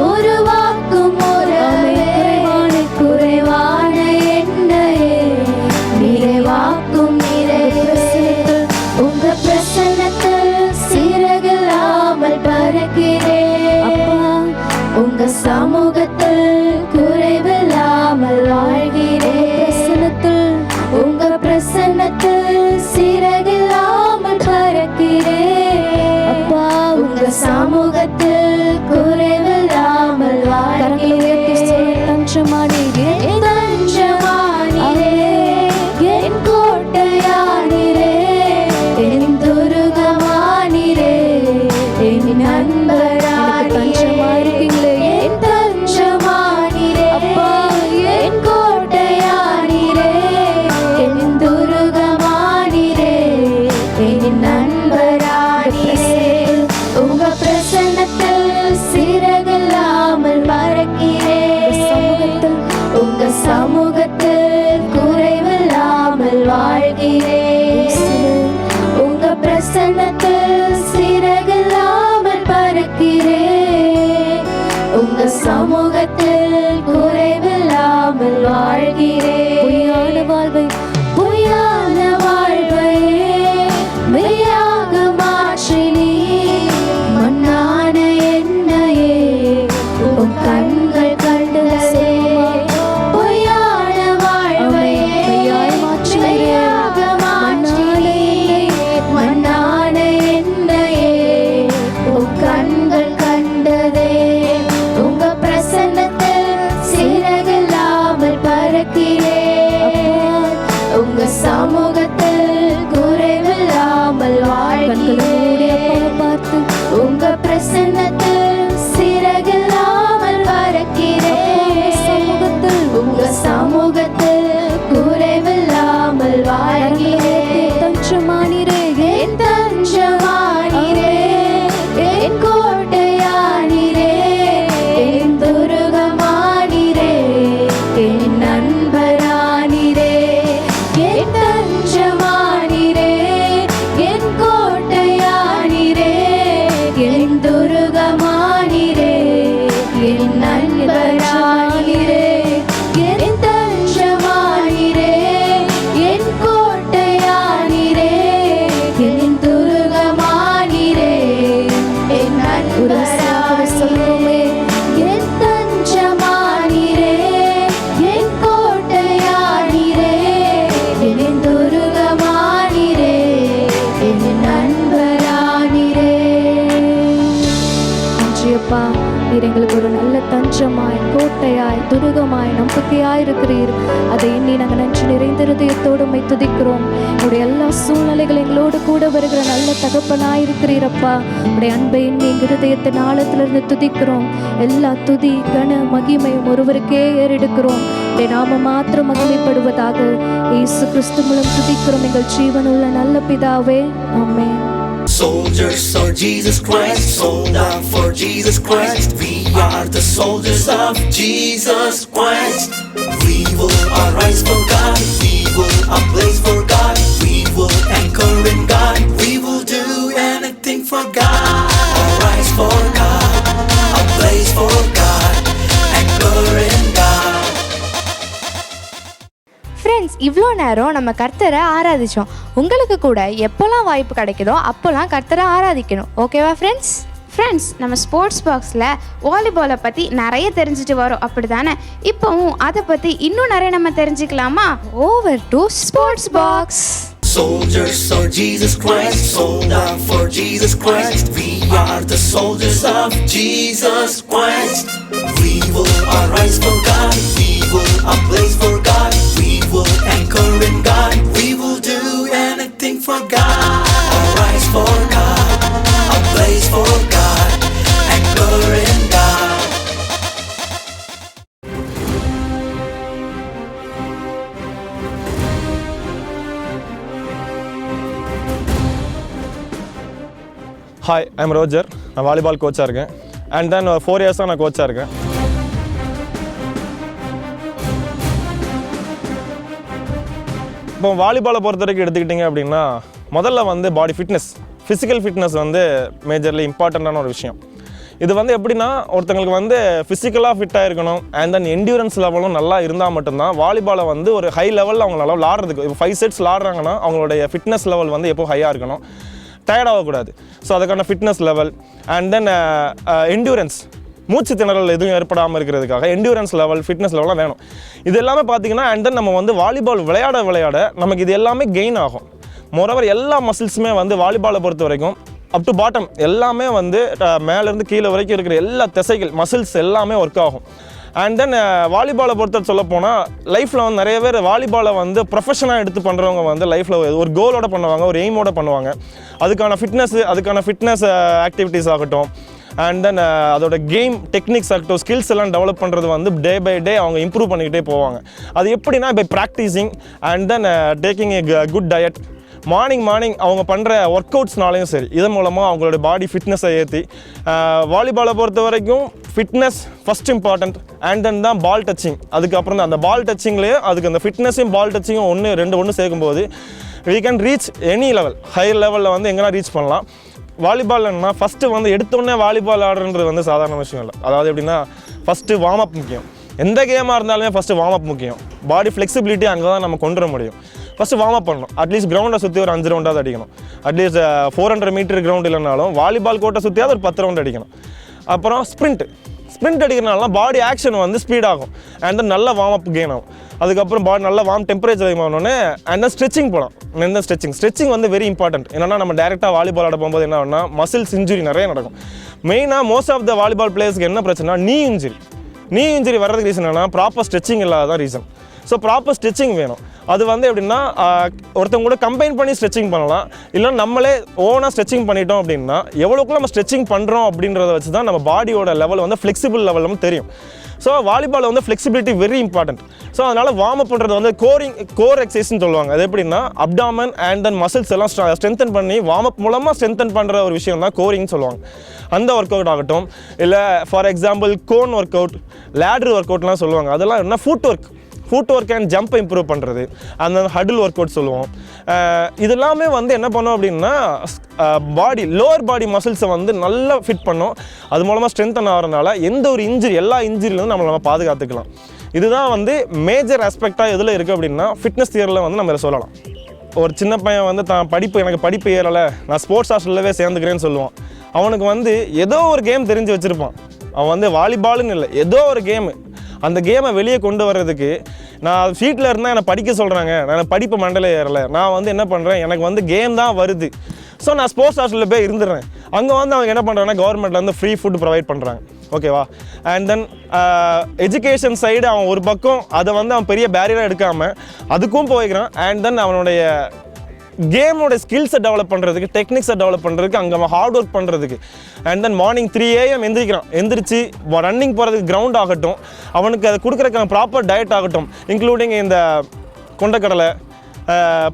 உருவாக்கும் உறவே, குறைவான என்னையே நிறைவாக்கும் பிரசனத்தில், உங்க பிரசனத்தில் சிறகில்லாமல் பறக்கிறேன். அப்பா, உங்க சமூகத்தில் குறைவில்லாமல் வாழ்கிறேன். உங்க பிரசன்னத்தில் சிறகில்லாமல் பறக்கிறேன். தஞ்சமாய், கோட்டையாய், துருகமாய், நம்பிக்கையாய் இருக்கிறீர். அதை எண்ணி நாங்கள் நன்றி நிறைந்த இருதயத்தோடு உம்மை துதிக்கிறோம். உடைய எல்லா சூழ்நிலைகளும் எங்களோடு கூட வருகிற நல்ல தகப்பனாய் இருக்கிறீரப்பா. உடைய அன்பை எண்ணி எங்கள் இருதயத்தின் ஆழத்திலிருந்து துதிக்கிறோம். எல்லா துதி கன மகிமையும் ஒருவருக்கே ஏறெடுக்கிறோம். உடைய நாம மாத்திரம் மகிமைப்படுவதாக. இயேசு கிறிஸ்து மூலம் துதிக்கிறோம் எங்கள் ஜீவனுள்ள நல்ல பிதாவே, ஆமென். Soldiers of Jesus Christ, sold out for Jesus Christ. We are the soldiers of Jesus Christ. We will arise for God. We will ablaze for God. We will anchor in God. We will do anything for God. Arise for God. Ablaze for God. Anchor in God. Friends, இவ்வளோ நேரம் நம்ம கர்த்தரை ஆராதித்தோம். உங்களுக்கு கூட எப்போல்லாம் வாய்ப்பு கிடைக்குதோ அப்போல்லாம் கர்த்தரை ஆராதிக்கணும். ஓகேவா ஃப்ரெண்ட்ஸ், நம்ம ஸ்போர்ட்ஸ் பாக்ஸில் வாலிபாலை பற்றி நிறைய தெரிஞ்சுட்டு வரோம், அப்படி தானே? இப்போவும் அதை பற்றி இன்னும் நிறைய நம்ம தெரிஞ்சுக்கலாமா? Over to sports box. Soldiers of Jesus Christ, sold out for Jesus Christ. We are the soldiers of Jesus Christ. We will arise for God. We will ablaze for God. We will anchor in God. We will do anything for God. Arise for God. Ablaze for God. Anchor in God. Hi, I'm Roger. நான் volleyball கோச்சாக இருக்கேன். And then 4 இயர்ஸாக நான் கோச்சாக இருக்கேன். இப்போ வாலிபாலை பொறுத்த வரைக்கும் எடுத்துக்கிட்டிங்க அப்படின்னா, முதல்ல வந்து பாடி ஃபிட்னஸ், ஃபிசிக்கல் ஃபிட்னஸ் வந்து மேஜர்லி இம்பார்ட்டண்ட்டான ஒரு விஷயம். இது வந்து எப்படின்னா, ஒருத்தங்களுக்கு வந்து ஃபிசிக்கலாக ஃபிட்டாக இருக்கணும், அண்ட் தென் என்டியூரன்ஸ் லெவலும் நல்லா இருந்தால் மட்டும்தான் வாலிபாலை வந்து ஒரு ஹை லெவலில் அவங்களால விளாட்றதுக்கு. இப்போ 5 செட்ஸ் விளாட்றாங்கன்னா அவங்களுடைய ஃபிட்னஸ் லெவல் வந்து எப்போ ஹையாக இருக்கணும், டயர்டாகக்கூடாது. ஸோ அதுக்கான fitness level and then endurance, மூச்சு திணறல் எதுவும் ஏற்படாமல் இருக்கிறதுக்காக என்டியூரன்ஸ் லெவல், ஃபிட்னஸ் லெவலாம் வேணும். இது எல்லாமே பார்த்திங்கன்னா, அண்ட் தென் நம்ம வந்து வாலிபால் விளையாட நமக்கு இது எல்லாமே கெயின் ஆகும். மோரோவர் எல்லா மசில்ஸுமே வந்து வாலிபாலை பொறுத்த வரைக்கும் அப் டு பாட்டம் எல்லாமே வந்து மேலேருந்து கீழே வரைக்கும் இருக்கிற எல்லா திசைகள் மசில்ஸ் எல்லாமே ஒர்க் ஆகும். அண்ட் தென் வாலிபாலை பொறுத்த சொல்லப்போனால் லைஃப்பில் வந்து நிறைய பேர் வாலிபாலை வந்து ப்ரொஃபஷனாக எடுத்து பண்ணுறவங்க வந்து லைஃப்பில் ஒரு கோலோட பண்ணுவாங்க, ஒரு எய்மோட பண்ணுவாங்க. அதுக்கான ஃபிட்னஸ் ஆக்டிவிட்டீஸ் ஆகட்டும், அண்ட் தென் அதோட கேம் டெக்னிக்ஸ் ஆகட்டும், ஸ்கில்ஸ் எல்லாம் டெவலப் பண்ணுறது வந்து டே பை டே அவங்க இம்ப்ரூவ் பண்ணிக்கிட்டே போவாங்க. அது எப்படின்னா, by practising and then taking a good diet, morning அவங்க பண்ணுற ஒர்க் அவுட்ஸ்னாலையும் சரி, இதன் மூலமாக அவங்களோட பாடி ஃபிட்னஸை ஏற்றி. வாலிபாலை பொறுத்த வரைக்கும் fitness first important, and then தான் பால் டச்சிங். அதுக்கப்புறம் தான் அந்த பால் டச்சிங்லேயே அதுக்கு அந்த ஃபிட்னஸையும் பால் டச்சிங்கும் ஒன்று சேர்க்கும்போது we can reach any level, high லெவலில் வந்து எங்கன்னா ரீச் பண்ணலாம். வாலிபால்னா ஃபஸ்ட்டு வந்து எடுத்தோடனே வாலிபால் ஆடுறது வந்து சாதாரண விஷயம் இல்லை. அதாவது எப்படின்னா, ஃபஸ்ட்டு வார்ம் அப் முக்கியம். எந்த கேமாக இருந்தாலுமே ஃபஸ்ட்டு வார்ம் அப் முக்கியம். பாடி ஃப்ளெக்சிபிலிட்டி அங்கே தான் நம்ம கொண்டு வர முடியும். ஃபஸ்ட்டு வார்ம் அப் பண்ணணும். அட்லீஸ்ட் கிரவுண்டை சுற்றி ஒரு 5 ரவுண்டாவது அடிக்கணும். அட்லீஸ்ட் 400 மீட்டர் கிரவுண்ட் இல்லைனாலும் வாலிபால் கோட்டை சுற்றியாவது ஒரு 10 ரவுண்ட் அடிக்கணும். அப்புறம் ஸ்ப்ரிண்ட் அடிக்கிறனால பாடி ஆக்ஷன் வந்து ஸ்பீடாகும், அண்ட் தென் நல்ல வார்ம் அப் கெயின் ஆகும். அதுக்கப்புறம் பாடி நல்லா வார்ம் டெம்பரேச்சர் ஆகணுன்னே அண்ட் தென் ஸ்ட்ரெச்சிங் போகலாம். எந்த ஸ்ட்ரெச்சிங் வந்து வெரி இம்பார்ட்டன்ட். என்னென்னா, நம்ம டேரெக்டாக வாலிபால் ஆட போகும்போது என்ன ஆகும்னா, மசில்ஸ் இன்ஜுரி நிறைய நடக்கும். மெயினாக மோஸ்ட் ஆஃப் த வாலிபால் பிளேயர்ஸ்க்கு என்ன பிரச்சனை, நீ இன்ஜுரி வர்றதுக்கு ரீசன் என்னன்னா, ப்ராப்பர் ஸ்ட்ரெச்சிங் இல்லாத ரீசன். ஸோ ப்ராப்பர் ஸ்ட்ரெச்சிங் வேணும். அது வந்து எப்படின்னா, ஒருத்தவங்க கூட கம்பைன் பண்ணி ஸ்ட்ரெச்சிங் பண்ணலாம், இல்லைன்னா நம்மளே ஓனாக ஸ்ட்ரெச்சிங் பண்ணிட்டோம் அப்படின்னா, எவ்வளோக்குள்ள நம்ம ஸ்ட்ரெச்சிங் பண்ணுறோம் அப்படின்றத வச்சு தான் நம்ம பாடியோட லெவல் வந்து ஃப்ளெக்சிபிள் லெவல் வந்து தெரியும். ஸோ வாலிபால் வந்து ஃப்ளெக்சிபிலிட்டி வெரி இம்பார்ட்டன்ட். ஸோ அதனால் வார்ம் அப் பண்ணுறது வந்து கோர் எக்ஸசைஸ்ன்னு சொல்லுவாங்க. அது எப்படின்னா, அப்டாமன் அண்ட் தென் மசில்ஸ் எல்லாம் ஸ்ட்ரென்தன் பண்ணி வார்ம் அப் மூலமாக ஸ்ட்ரென்தன் பண்ணுற ஒரு விஷயம் தான் கோரிங்னு சொல்லுவாங்க. அந்த ஒர்க் அவுட் ஆகட்டும், இல்லை for example cone work out, ladder work அவுட்லாம் சொல்லுவாங்க. அதெல்லாம் என்ன ஃபுட் ஒர்க் அண்ட் ஜம்பை இம்ப்ரூவ் பண்ணுறது, அந்த ஹடில் ஒர்க் அவுட் சொல்லுவோம். இதெல்லாமே வந்து என்ன பண்ணோம் அப்படின்னா, லோவர் பாடி மசில்ஸை வந்து நல்லா ஃபிட் பண்ணோம். அது மூலமாக ஸ்ட்ரென்தன் ஆகிறதுனால எந்த ஒரு எல்லா இன்ஜுரியிலேருந்து நம்ம பாதுகாத்துக்கலாம். இதுதான் வந்து மேஜர் ஆஸ்பெக்டாக எதில் இருக்குது அப்படின்னா, ஃபிட்னஸ் தியரில் வந்து நம்ம இதை சொல்லலாம். ஒரு சின்ன பையன் வந்து எனக்கு படிப்பு ஏறலை, நான் ஸ்போர்ட்ஸ் ஹாஸ்டல்லவே சேர்ந்துக்கிறேன்னு சொல்லுவான். அவனுக்கு வந்து ஏதோ ஒரு கேம் தெரிஞ்சு வச்சுருப்பான். அவன் வந்து வாலிபாலுன்னு இல்லை, ஏதோ ஒரு கேமு. அந்த கேமை வெளியே கொண்டு வர்றதுக்கு, நான் வீட்டில் இருந்தால் என்னை படிக்க சொல்கிறாங்க, நான் படிப்பு மண்டலே ஏறலை, நான் வந்து என்ன பண்ணுறேன், எனக்கு வந்து கேம் தான் வருது, ஸோ நான் ஸ்போர்ட்ஸ் ஹாஸ்டலில் போய் இருந்துடுறேன். அங்கே வந்து அவங்க என்ன பண்ணுறாங்கன்னா, கவர்மெண்ட்டில் வந்து ஃப்ரீ ஃபுட் ப்ரொவைட் பண்ணுறாங்க. ஓகேவா. அண்ட் தென் எஜுகேஷன் சைடு அவன் ஒரு பக்கம் அதை வந்து அவன் பெரிய பேரியராக எடுக்காமல் அதுக்கும் போய்க்கிறான். அண்ட் தென் அவனுடைய கேமோட ஸ்கில்ஸை டெவலப் பண்ணுறதுக்கு, டெக்னிக்ஸை டெவலப் பண்ணுறதுக்கு, அங்கே அவன் ஹார்ட் ஒர்க் பண்ணுறதுக்கு. And then morning 3 AM எந்திரிக்கிறான். எந்திரிச்சு ரன்னிங் போகிறதுக்கு கிரவுண்ட் ஆகட்டும், அவனுக்கு அதை கொடுக்குறதுக்கான ப்ராப்பர் டயட் ஆகட்டும், இன்க்ளூடிங் இந்த கொண்டக்கடலை,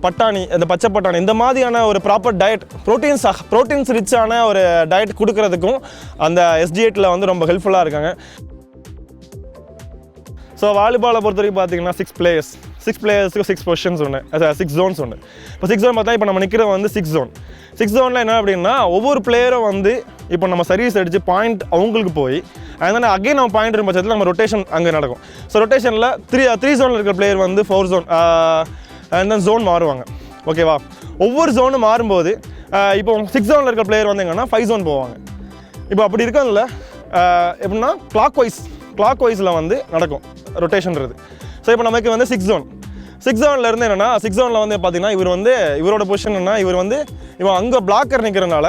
பட்டாணி, இந்த பச்சை பட்டாணி, இந்த மாதிரியான ஒரு ப்ராப்பர் டயட், ப்ரோட்டீன்ஸ் ரிச்சான ஒரு டயட் கொடுக்கறதுக்கும் அந்த SG8 வந்து ரொம்ப ஹெல்ப்ஃபுல்லாக இருக்காங்க. ஸோ வாலிபாலை பொறுத்த வரைக்கும் பார்த்தீங்கன்னா 6 பிளேயர்ஸுக்கு 6 பொசிஷன்ஸ் ஒன்று, 6 ஜோன்ஸ் ஒன்று. இப்போ 6 ஜோன் பார்த்தா இப்போ நம்ம நிற்கிறது வந்து 6 ஜோன். 6 ஜோனில் என்ன அப்படின்னா ஒவ்வொரு பிளேயரும் வந்து இப்போ நம்ம சர்வீஸ் அடித்து பாயிண்ட் அவங்களுக்கு போய் அதனால் அகைன் நம்ம பாயிண்ட் இருக்கும் பட்சத்தில் நம்ம ரொட்டேஷன் அங்கே நடக்கும். ஸோ ரொட்டேஷனில் 3 ஜோனில் இருக்கிற பிளேயர் வந்து 4 ஜோன் அண்ட் தென் ஜோன் மாறுவாங்க. ஓகேவா. ஒவ்வொரு ஜோனும் மாறும்போது இப்போ 6 ஜோனில் இருக்கிற பிளேயர் வந்து எங்கன்னா 5 ஜோன் போவாங்க. இப்போ அப்படி இருக்கிறதுல எப்படின்னா கிளாக் வைஸில் வந்து நடக்கும் ரொட்டேஷன்றது. ஸோ இப்போ நமக்கு வந்து 6 ஜோனில் இருந்து என்னென்னா 6 ஜோனில் வந்து பார்த்தீங்கன்னா இவரோட பொசிஷன் என்ன, இவன் அங்கே பிளாக்கர் நிற்கிறனால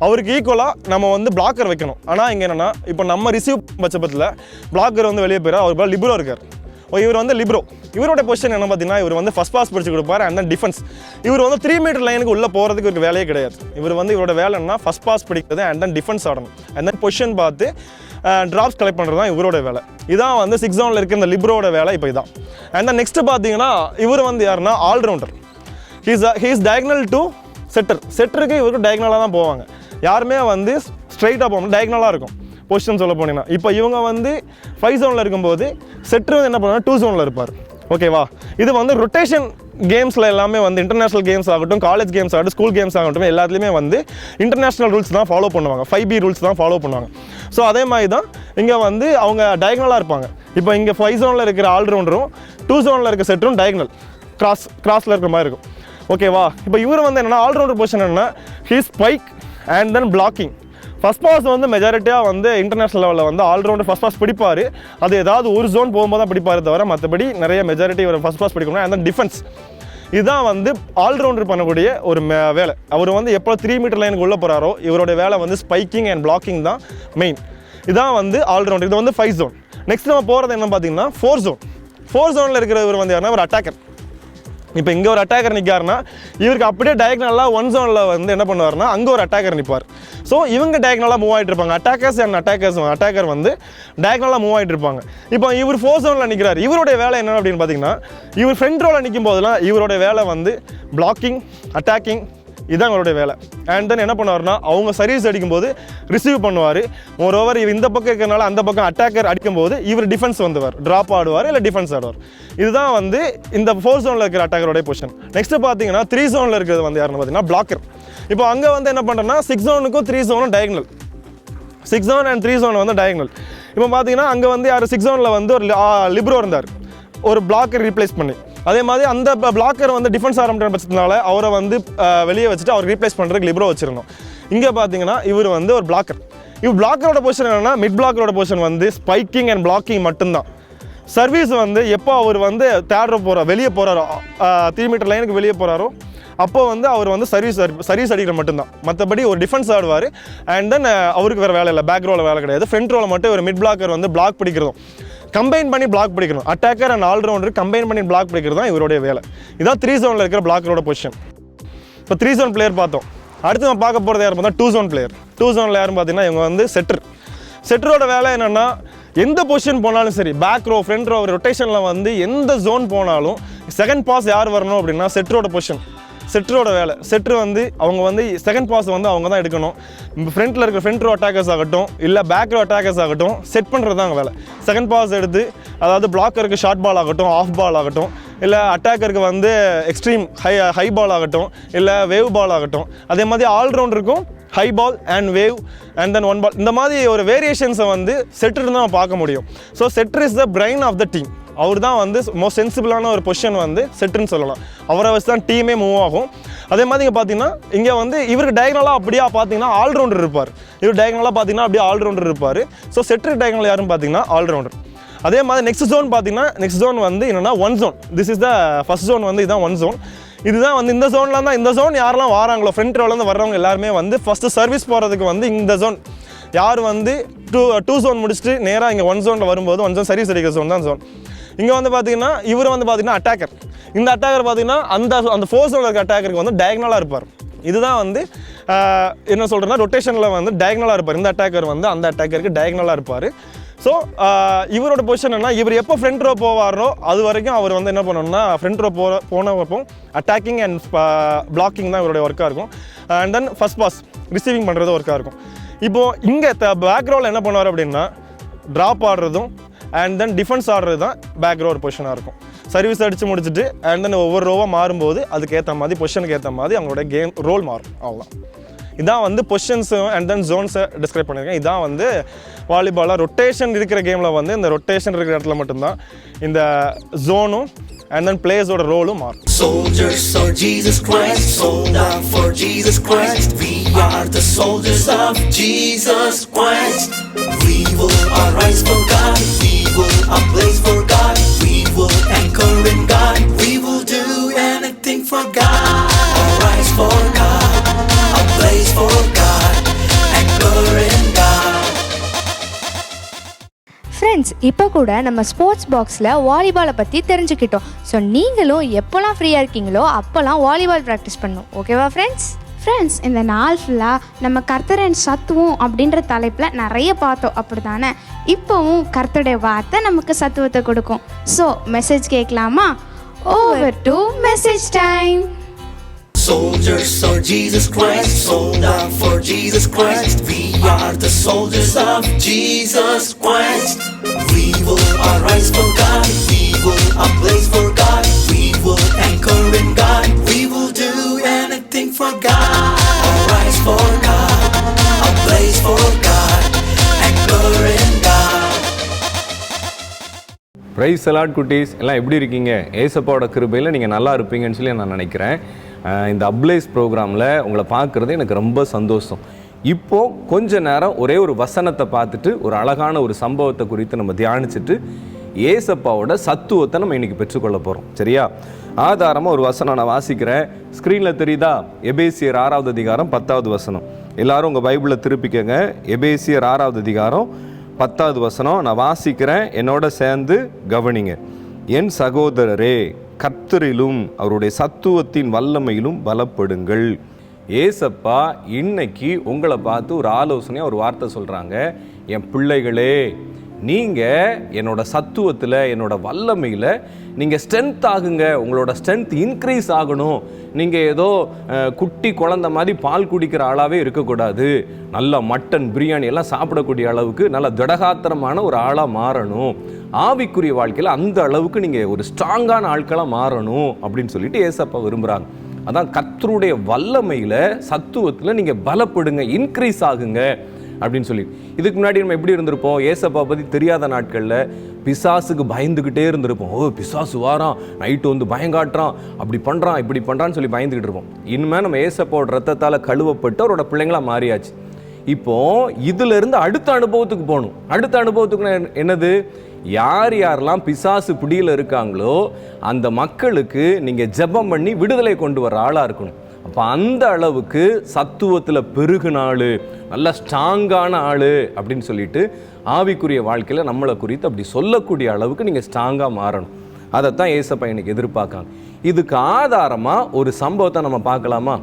அவருக்கு ஈக்குவலாக நம்ம வந்து பிளாக்கர் வைக்கணும். ஆனால் இங்கே என்னென்னா இப்போ நம்ம ரிசீவ் பட்சத்தில் பிளாக்கர் வந்து வெளியே போயிடும். அவர் லிப்ரோ இருக்கார். இவர் வந்து லிப்ரோ. இவரோட பொசிஷன் என்ன பார்த்தீங்கன்னா இவர் வந்து ஃபஸ்ட் பாஸ் பிடிச்சி கொடுப்பார். And then defence. இவர் வந்து 3 மீட்டர் லைனுக்கு உள்ளே போகிறதுக்கு ஒரு வேலையே கிடையாது. இவரோட வேலை என்ன, ஃபஸ்ட் பாஸ் பிடிக்கிறது அண்ட் தென் டிஃபென்ஸ் ஆடணும். அண்ட் தென் பொசிஷன் பார்த்து ட்ராப்ஸ் கலெக்ட் பண்ணுறது தான் இவரோட வேலை. இதான் வந்து 6 ஜோனில் இருக்கிற இந்த லிப்ரோட வேலை இப்போ இதான். அண்ட் தென் நெக்ஸ்ட்டு பார்த்தீங்கன்னா இவர் வந்து யாருன்னா ஆல்ரவுண்டர். ஹீஸ் டயக்னல் டு செட்டருக்கு இவருக்கு டயக்னலாக தான் போவாங்க. யாருமே வந்து ஸ்ட்ரைட்டாக போகாமல் டயக்னலாக இருக்கும் பொசிஷன் சொல்ல போனீங்கன்னா. இப்போ இவங்க வந்து 5 ஜோனில் இருக்கும்போது செட்டர் வந்து என்ன பண்ணுவாங்க 2 ஜோனில் இருப்பார். ஓகேவா. இது வந்து ரொட்டேஷன் கேம்ஸில் எல்லாமே வந்து இன்டர்நேஷ்னல் கேம்ஸ் ஆகட்டும், காலேஜ் கேம்ஸ் ஆகட்டும், ஸ்கூல் கேம்ஸ் ஆகட்டும், எல்லாத்துலேயுமே வந்து இன்டர்நேஷ்னல் ரூல்ஸ் தான் ஃபாலோ பண்ணுவாங்க. 5B ரூல்ஸ் தான் ஃபாலோ பண்ணுவாங்க. ஸோ அதே மாதிரி தான் இங்கே வந்து அவங்க டயக்னலாக இருப்பாங்க. இப்போ இங்கே 5 ஜோனில் இருக்கிற ஆல்ரவுண்டரும் 2 ஜோனில் இருக்கிற செட்டரும் டயக்னல் கிராஸில் இருக்கிற மாதிரி இருக்கும். ஓகேவா. இப்போ இவர் வந்து என்னென்னா ஆல்ரவுண்டர் பொசிஷன் என்னென்னா he's spike and then blocking. First pass வந்து மெஜாரிட்டியாக வந்து இன்டர்நேஷ்னல் லெவலில் வந்து ஆல்ரவுண்டர் ஃபஸ்ட் பாஸ் பிடிப்பார். அது ஏதாவது ஒரு ஜோன் போகும்போது தான் பிடிப்பார் தவிர மற்றபடி நிறைய மெஜாரிட்டி இவர் ஃபஸ்ட் பாஸ் பிடிக்கணும். And then defence. இதுதான் வந்து ஆல்ரவுண்டர் பண்ணக்கூடிய ஒரு வேலை. அவர் வந்து எப்போ 3 மீட்டர் லைனுக்கு உள்ளே போகிறாரோ இவருடைய வேலை வந்து ஸ்பைக்கிங் அண்ட் பிளாக்கிங் தான் மெயின். இதான் வந்து ஆல்ரவுண்டர். இது வந்து 5 ஜோன். நெக்ஸ்ட் நம்ம போகிறது என்ன பார்த்தீங்கன்னா 4 ஜோனில் இருக்கிறவர் வந்து யாருன்னா ஒரு அட்டாக்கர். இப்போ இங்கே ஒரு அட்டாக்கர் நிற்காருன்னா இவருக்கு அப்படியே டயக்னலாக 1 ஜோனில் வந்து என்ன பண்ணுவார்னா அங்கே ஒரு அட்டாக்கர் நிற்பார். ஸோ இவங்க டயக்னலாக மூவ் ஆகிட்டு இருப்பாங்க. அட்டாக்கர் வந்து டயக்னலாக மூவ் ஆகிட்டு இருப்பாங்க. இப்போ இவர் 4 ஜோனில் நிற்கிறார். இவருடைய வேலை என்ன அப்படின்னு பார்த்தீங்கன்னா இவர் ஃப்ரண்ட் ரோவில் நிற்கும் போதெல்லாம் இவருடைய வேலை வந்து பிளாக்கிங், அட்டாக்கிங், இதுதான் அவருடைய வேலை. அண்ட் தென் என்ன பண்ணுவார்னா அவங்க சர்வீஸ் அடிக்கும்போது ரிசீவ் பண்ணுவார். மோரோவர் இவர் இந்த பக்கம் இருக்கிறனால அந்த பக்கம் அட்டாக்கர் அடிக்கும்போது இவர் டிஃபென்ஸ் வந்துவார், ட்ராப் ஆடுவார் இல்லை டிஃபென்ஸ் ஆடுவார். இதுதான் வந்து இந்த 4 ஜோனில் இருக்கிற அட்டாக்கரோடைய பொசிஷன். நெக்ஸ்ட்டு பார்த்தீங்கன்னா 3 ஜோனில் இருக்கிறது வந்து யாருன்னு பார்த்தீங்கன்னா பிளாக்கர். இப்போ அங்கே வந்து என்ன பண்ணுறேன்னா 6 ஜோனுக்கும் 3 ஜோனும் டயக்னல். 6 ஜோன் அண்ட் 3 ஜோன் வந்து டயக்னல். இப்போ பார்த்தீங்கன்னா அங்கே வந்து யார் 6 ஜோனில் வந்து ஒரு லிப்ரோ இருந்தார், ஒரு பிளாக்கர் ரீப்ளேஸ் பண்ணி. அதே மாதிரி அந்த பிளாக்கர் வந்து டிஃபென்ஸ் ஆரம்பிக்கிற பட்சத்தினால அவரை வந்து வெளியே வச்சுட்டு அவர் ரீப்ளேஸ் பண்ணுறதுக்கு லிப்ரோ வச்சிருந்தோம். இங்கே பார்த்தீங்கன்னா இவர் வந்து ஒரு பிளாக்கர். இவர் பிளாக்கரோட பொசிஷன் என்னென்னா மிட் பிளாக்கரோட பொசிஷன் வந்து ஸ்பைக்கிங் அண்ட் பிளாக்கிங் மட்டும்தான். சர்வீஸ் வந்து எப்போ அவர் வந்து வெளியே போகிறாரோ 3 மீட்டர் லைனுக்கு வெளியே போகிறாரோ அப்போ வந்து அவர் வந்து சர்வீஸ் அடிக்கிற மட்டும்தான். மற்றபடி ஒரு டிஃபென்ஸ் ஆடுவார். அண்ட் தென் அவருக்கு வேறு வேலை இல்லை, பேக் ரோவில் வேலை கிடையாது. ஃப்ரண்ட் ரோவில் மட்டும் ஒரு மிட் பிளாக்கர் வந்து பிளாக் பிடிக்கிறதும் கம்பைன் பண்ணி பிளாக் பிடிக்கணும். அட்டாக்கர் அண்ட் ஆல்ரவுண்டர் கம்பைன் பண்ணி பிளாக் பிடிக்கிறது தான் இவருடைய வேலை. இதான் 3 ஜோனில் இருக்கிற பிளாக்கரோட பொசிஷன். இப்போ 3 ஜோன் பிளேயர் பார்த்தோம். அடுத்து நம்ம பார்க்க போகிறது யார் பார்த்தா 2 ஜோன் பிளேயர். 2 ஜோனில் யாருன்னு பார்த்தீங்கன்னா இவங்க வந்து செட்டரோட வேலை என்னென்னா எந்த பொசிஷன் போனாலும் சரி, பேக் ரோ, ஃப்ரண்ட் ரோ, ரொட்டேஷனில் வந்து எந்த ஜோன் போனாலும் செகண்ட் பாஸ் யார் வரணும் அப்படின்னா செட்டரோட பொசிஷன், செட்டரோட வேலை. செட்டர் வந்து அவங்க வந்து செகண்ட் பாஸ் வந்து அவங்க தான் எடுக்கணும். ஃப்ரண்ட்டில் இருக்கிற ஃப்ரண்ட் ரோ அட்டாக்கர்ஸ் ஆகட்டும் இல்லை பேக் ரோ அட்டாக்கர்ஸ் ஆகட்டும் செட் பண்ணுறது தான் வேலை. செகண்ட் பாஸ் எடுத்து அதாவது பிளாக்கருக்கு ஷார்ட் பால் ஆகட்டும், ஆஃப் பால் ஆகட்டும், இல்லை அட்டாக்கருக்கு வந்து எக்ஸ்ட்ரீம் ஹை பால் ஆகட்டும், இல்லை வேவ் பால் ஆகட்டும். அதே மாதிரி ஆல்ரவுண்டருக்கும் high ball and wave and then 1 ball, இந்த மாதிரி ஒரு வேரியேஷன்ஸை வந்து செட்டர் தான் பார்க்க முடியும். So setter is the brain of the team. அவர் தான் வந்து மோஸ்ட் சென்சிபிளான ஒரு பொசிஷன் வந்து செட்டுன்னு சொல்லலாம். அவரை வச்சு தான் டீமே மூவ் ஆகும். அதே மாதிரி இங்கே பார்த்தீங்கன்னா இங்கே வந்து இவருக்கு டயக்னலாக அப்படியே பார்த்தீங்கன்னா ஆல்ரவுண்டர் இருப்பார். இவர் டயக்னலாக பார்த்தீங்கன்னா அப்படியே ஆல்ரவுண்டர் இருப்பார். ஸோ செட்டருக்கு டயக்னல் யாருன்னு பார்த்தீங்கன்னா ஆல்ரவுண்டர். அதே மாதிரி நெக்ஸ்ட் ஜோன் பார்த்தீங்கன்னா நெக்ஸ்ட் ஜோன் வந்து என்னென்னா 1 zone. This is the first zone வந்து இதுதான் 1 ஜோன். இதுதான் வந்து இந்த ஜோனில் தான் இந்த ஜோன் யாரெல்லாம் வராங்களோ ஃப்ரண்ட் ரோலேருந்து வர்றவங்க எல்லாருமே வந்து ஃபஸ்ட்டு சர்வீஸ் போகிறதுக்கு வந்து இந்த ஜோன் யார் வந்து டூ ஜோன் முடிச்சுட்டு நேராக இங்கே 1 ஜோனில் வரும்போது 1 ஜோன் சர்வீஸ் அடிக்கிற ஜோன் தான் ஜோன். இங்கே வந்து பார்த்தீங்கன்னா இவர் வந்து பார்த்தீங்கன்னா அட்டாக்கர். இந்த அட்டாக்கர் பார்த்தீங்கன்னா அந்த 4 ஜோனில் இருக்க அட்டாக்கருக்கு வந்து டயக்னலாக இருப்பார். இதுதான் வந்து என்ன சொல்கிறேன்னா ரொட்டேஷனில் வந்து டயக்னலாக இருப்பார். இந்த அட்டாக்கர் வந்து அந்த அட்டாக்கருக்கு டயக்னலாக இருப்பார். ஸோ இவரோட பொசிஷன் என்ன, இவர் எப்போ ஃப்ரண்ட் ரோ போவாரோ அது வரைக்கும் அவர் வந்து என்ன பண்ணணும்னா ஃப்ரண்ட் ரோ போனப்போ அட்டாக்கிங் அண்ட் பிளாக்கிங் தான் இவருடைய ஒர்க்காக இருக்கும். And then first pass receiving பண்ணுறது ஒர்க்காக இருக்கும். இப்போது இங்கே பேக் ரோவில் என்ன பண்ணுவார் அப்படின்னா ட்ராப் ஆடுறதும் அண்ட் தென் டிஃபென்ஸ் ஆடுறது தான் பேக் ரோ ஒரு பொசிஷனாக இருக்கும். சர்வீஸ் அடித்து முடிச்சுட்டு அண்ட் தென் ஒவ்வொரு ரோவாக மாறும்போது அதுக்கேற்ற மாதிரி பொசிஷனுக்கு ஏற்ற மாதிரி அவங்களோட கேம் ரோல் மாறும். அவ்வளோதான். இதான் வந்து பொசிஷன்ஸும் அண்ட் தென் ஜோன்ஸை டிஸ்கிரைப் பண்ணியிருக்கேன். இதான் வந்து வாலிபாலில் ரொட்டேஷன் இருக்கிற கேமில் வந்து இந்த ரொட்டேஷன் இருக்கிற இடத்துல மட்டும்தான் இந்த ஜோனும் அண்ட் தென் பிளேயர்ஸோட ரோலும் மாறும். Soldiers of Jesus Christ, sold out for Jesus Christ. We are the soldiers of Jesus Christ. We will arise for God. We will ablaze for God. We will anchor in God. We will do anything for God. Arise for God. Ablaze for God. Anchor in God. Friends, இப்போ கூட நம்ம sports பாக்ஸில் வாலிபாலை பற்றி தெரிஞ்சுக்கிட்டோம். So நீங்களும் எப்போல்லாம் ஃப்ரீயாக இருக்கீங்களோ அப்போல்லாம் வாலிபால் ப்ராக்டிஸ் பண்ணணும். ஓகேவா ஃப்ரெண்ட்ஸ்? ஃப்ரெண்ட்ஸ், இந்த நாள் ஃபுல்லாக நம்ம கர்த்தரின் சத்துவம் அப்படின்ற தலைப்பில் நிறைய பார்த்தோம், அப்படி தானே? இப்போவும் கர்த்தருடைய வார்த்தை நமக்கு சத்துவத்தை கொடுக்கும். ஸோ மெசேஜ் கேட்கலாமா? Over to message time. Soldiers of Jesus Christ, sold out for Jesus Christ. We are the soldiers of Jesus Christ. We will arise for God. We will ablaze for God. We will anchor in God. We will do anything for God. Arise for God. Ablaze for God. Anchor in God. Praise a Lord குட்டீஸ், எல்லாம் எப்படி இருக்கீங்க? ஏசப்பாவோட கிருபையில் நீங்கள் நல்லா இருப்பீங்கன்னு சொல்லி நான் நினைக்கிறேன். இந்த அப்ளைஸ் ப்ரோக்ராமில் உங்களை பார்க்குறது எனக்கு ரொம்ப சந்தோஷம். இப்போது கொஞ்ச நேரம் ஒரே ஒரு வசனத்தை பார்த்துட்டு ஒரு அழகான ஒரு சம்பவத்தை குறித்து நம்ம தியானிச்சுட்டு ஏசப்பாவோட சத்துவத்தை நம்ம இன்றைக்கி பெற்றுக்கொள்ள போகிறோம். சரியா? ஆதாரமாக ஒரு வசனம் நான் வாசிக்கிறேன். ஸ்க்ரீனில் தெரியுதா? எபேசியர் 6வது அதிகாரம் 10வது வசனம். எல்லாரும் உங்கள் பைபிளில் திருப்பிக்கங்க. எபேசியர் 6வது அதிகாரம் 10வது வசனம் நான் வாசிக்கிறேன். என்னோட சேர்ந்து கவனிங்க. என் சகோதரரே, கர்த்தரிலும் அவருடைய சத்துவத்தின் வல்லமையிலும் பலப்படுங்கள். ஏசப்பா இன்னைக்கு உங்களை பார்த்து ஒரு ஆலோசனையாக ஒரு வார்த்தை சொல்கிறாங்க. என் பிள்ளைகளே, நீங்கள் என்னோட சத்துவத்தில் என்னோட வல்லமையில் நீங்கள் ஸ்ட்ரென்த் ஆகுங்க. உங்களோட ஸ்ட்ரென்த் இன்க்ரீஸ் ஆகணும். நீங்கள் ஏதோ குட்டி குழந்த மாதிரி பால் குடிக்கிற ஆளாகவே இருக்கக்கூடாது. நல்லா மட்டன் பிரியாணி எல்லாம் சாப்பிடக்கூடிய அளவுக்கு நல்ல திடகாத்திரமான ஒரு ஆளாக மாறணும். ஆவிக்குரிய வாழ்க்கையில் அந்த அளவுக்கு நீங்கள் ஒரு ஸ்ட்ராங்கான ஆட்களாக மாறணும் அப்படின்னு சொல்லிட்டு ஏசப்பா விரும்புகிறாங்க. அதான் கர்த்தருடைய வல்லமையில் சத்துவத்தில் நீங்கள் பலப்படுங்க, இன்க்ரீஸ் ஆகுங்க அப்படின்னு சொல்லி. இதுக்கு முன்னாடி நம்ம எப்படி இருந்திருப்போம்? ஏசப்பா பற்றி தெரியாத நாட்களில் பிசாசுக்கு பயந்துக்கிட்டே இருந்திருப்போம். ஓ, பிசாசு வாரான், நைட்டு வந்து பயங்காட்டுறான், அப்படி பண்ணுறான், இப்படி பண்ணுறான்னு சொல்லி பயந்துக்கிட்டு இருப்போம். இனிமேல் நம்ம ஏசப்பாவோட ரத்தத்தால் கழுவப்பட்டு அவரோட பிள்ளைங்களாக மாறியாச்சு. இப்போது இதிலிருந்து அடுத்த அனுபவத்துக்கு போகணும். அடுத்த அனுபவத்துக்கு என்னது? யார் யாரெல்லாம் பிசாசு பிடியில் இருக்காங்களோ அந்த மக்களுக்கு நீங்கள் ஜெபம் பண்ணி விடுதலை கொண்டு வர ஆளாக இருக்கணும். அப்போ அந்த அளவுக்கு சத்துவத்தில் பெருகுன ஆள், நல்ல ஸ்ட்ராங்கான ஆள் அப்படின்னு சொல்லிட்டு ஆவிக்குரிய வாழ்க்கையில் நம்மளை குறித்து அப்படி சொல்லக்கூடிய அளவுக்கு நீங்கள் ஸ்ட்ராங்காக மாறணும். அதைத்தான் ஏசப்பா இன்னைக்கு எதிர்பார்க்காங்க. இதுக்கு ஆதாரமாக ஒரு சம்பவத்தை நம்ம பார்க்கலாமா?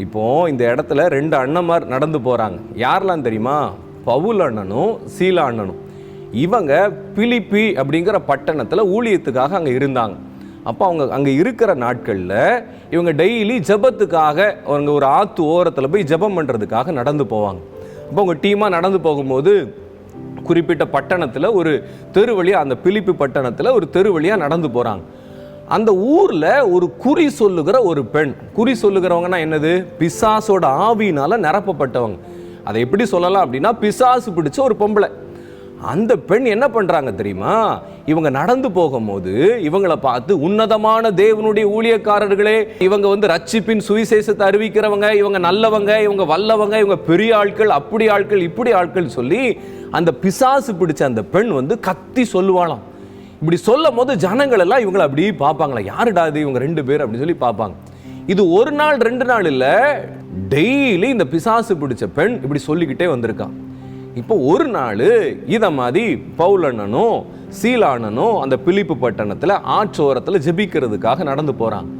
இப்போது இந்த இடத்துல 2 அண்ணன்மார் நடந்து போகிறாங்க. யாரெல்லாம் தெரியுமா? பவுல் அண்ணனும் சீலா அண்ணனும். இவங்க பிலிப்பி அப்படிங்கிற பட்டணத்தில் ஊழியத்துக்காக அங்கே இருந்தாங்க. அப்போ அவங்க அங்கே இருக்கிற நாட்களில் இவங்க டெய்லி ஜெபத்துக்காக அவங்க ஒரு ஆற்று ஓரத்தில் போய் ஜெபம் பண்ணுறதுக்காக நடந்து போவாங்க. அப்போ அவங்க டீமாக நடந்து போகும்போது குறிப்பிட்ட பட்டணத்தில் ஒரு தெரு வழியாக, அந்த பிலிப்பி பட்டணத்தில் ஒரு தெரு வழியாக நடந்து போகிறாங்க. அந்த ஊரில் ஒரு குறி சொல்லுகிற ஒரு பெண். குறி சொல்லுகிறவங்கன்னா என்னது? பிசாசோட ஆவியினால் நிரப்பப்பட்டவங்க. அதை எப்படி சொல்லலாம் அப்படின்னா, பிசாசு பிடிச்ச ஒரு பொம்பளை. அந்த பெண் என்ன பண்ணுறாங்க தெரியுமா? இவங்க நடந்து போகும்போது இவங்களை பார்த்து, உன்னதமான தேவனுடைய ஊழியக்காரர்களே, இவங்க வந்து ரட்சிப்பின் சுவிசேஷத்தை அறிவிக்கிறவங்க, இவங்க நல்லவங்க, இவங்க வல்லவங்க, இவங்க பெரிய ஆட்கள், அப்படி ஆட்கள், இப்படி ஆட்கள் சொல்லி அந்த பிசாசு பிடிச்ச அந்த பெண் வந்து கத்தி சொல்லுவாளாம். இப்படி சொல்லும் போது ஜனங்கள் எல்லாம் இவங்களை அப்படி பார்ப்பாங்களா, யாருடா இது இவங்க 2 பேர் அப்படின்னு சொல்லி பார்ப்பாங்க. இது 1 நாள் 2 நாள் இல்லை, டெய்லி இந்த பிசாசு பிடிச்ச பெண் இப்படி சொல்லிக்கிட்டே வந்திருக்கான். இப்போ ஒரு நாள் இதை மாதிரி பவுலண்ணனும் சீலானனும் அந்த பிலிப்பு பட்டணத்தில் ஆற்றோரத்தில் ஜெபிக்கிறதுக்காக நடந்து போகிறாங்க.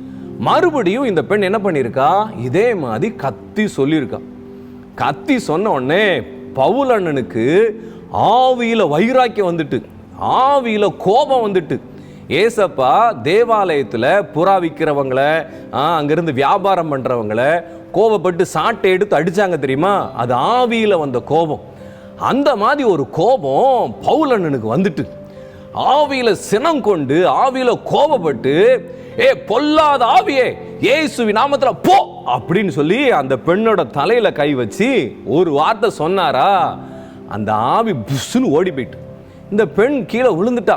மறுபடியும் இந்த பெண் என்ன பண்ணியிருக்கா, இதே மாதிரி கத்தி சொல்லியிருக்கா. கத்தி சொன்ன உடனே பவுலண்ணனுக்கு ஆவியில் வைராக்கியம் வந்துட்டு, ஆவியில் கோபம் வந்துட்டு. ஏசப்பா தேவாலயத்தில் புறா விற்கிறவங்களை, அங்கேருந்து வியாபாரம் பண்ணுறவங்களை கோபப்பட்டு சாட்டை எடுத்து அடித்தாங்க தெரியுமா, அது ஆவியில் வந்த கோபம். அந்த மாதிரி ஒரு கோபம் பவுலண்ணனுக்கு வந்துட்டு, ஆவியில் சினம் கொண்டு ஆவியில் கோபப்பட்டு, ஏ பொல்லாத ஆவியே, இயேசுவின் நாமத்தில் போ அப்படின்னு சொல்லி அந்த பெண்ணோட தலையில கை வச்சு ஒரு வார்த்தை சொன்னாரா, அந்த ஆவி புஷ்னு ஓடி போயிட்டு இந்த பெண் கீழே விழுந்துட்டா.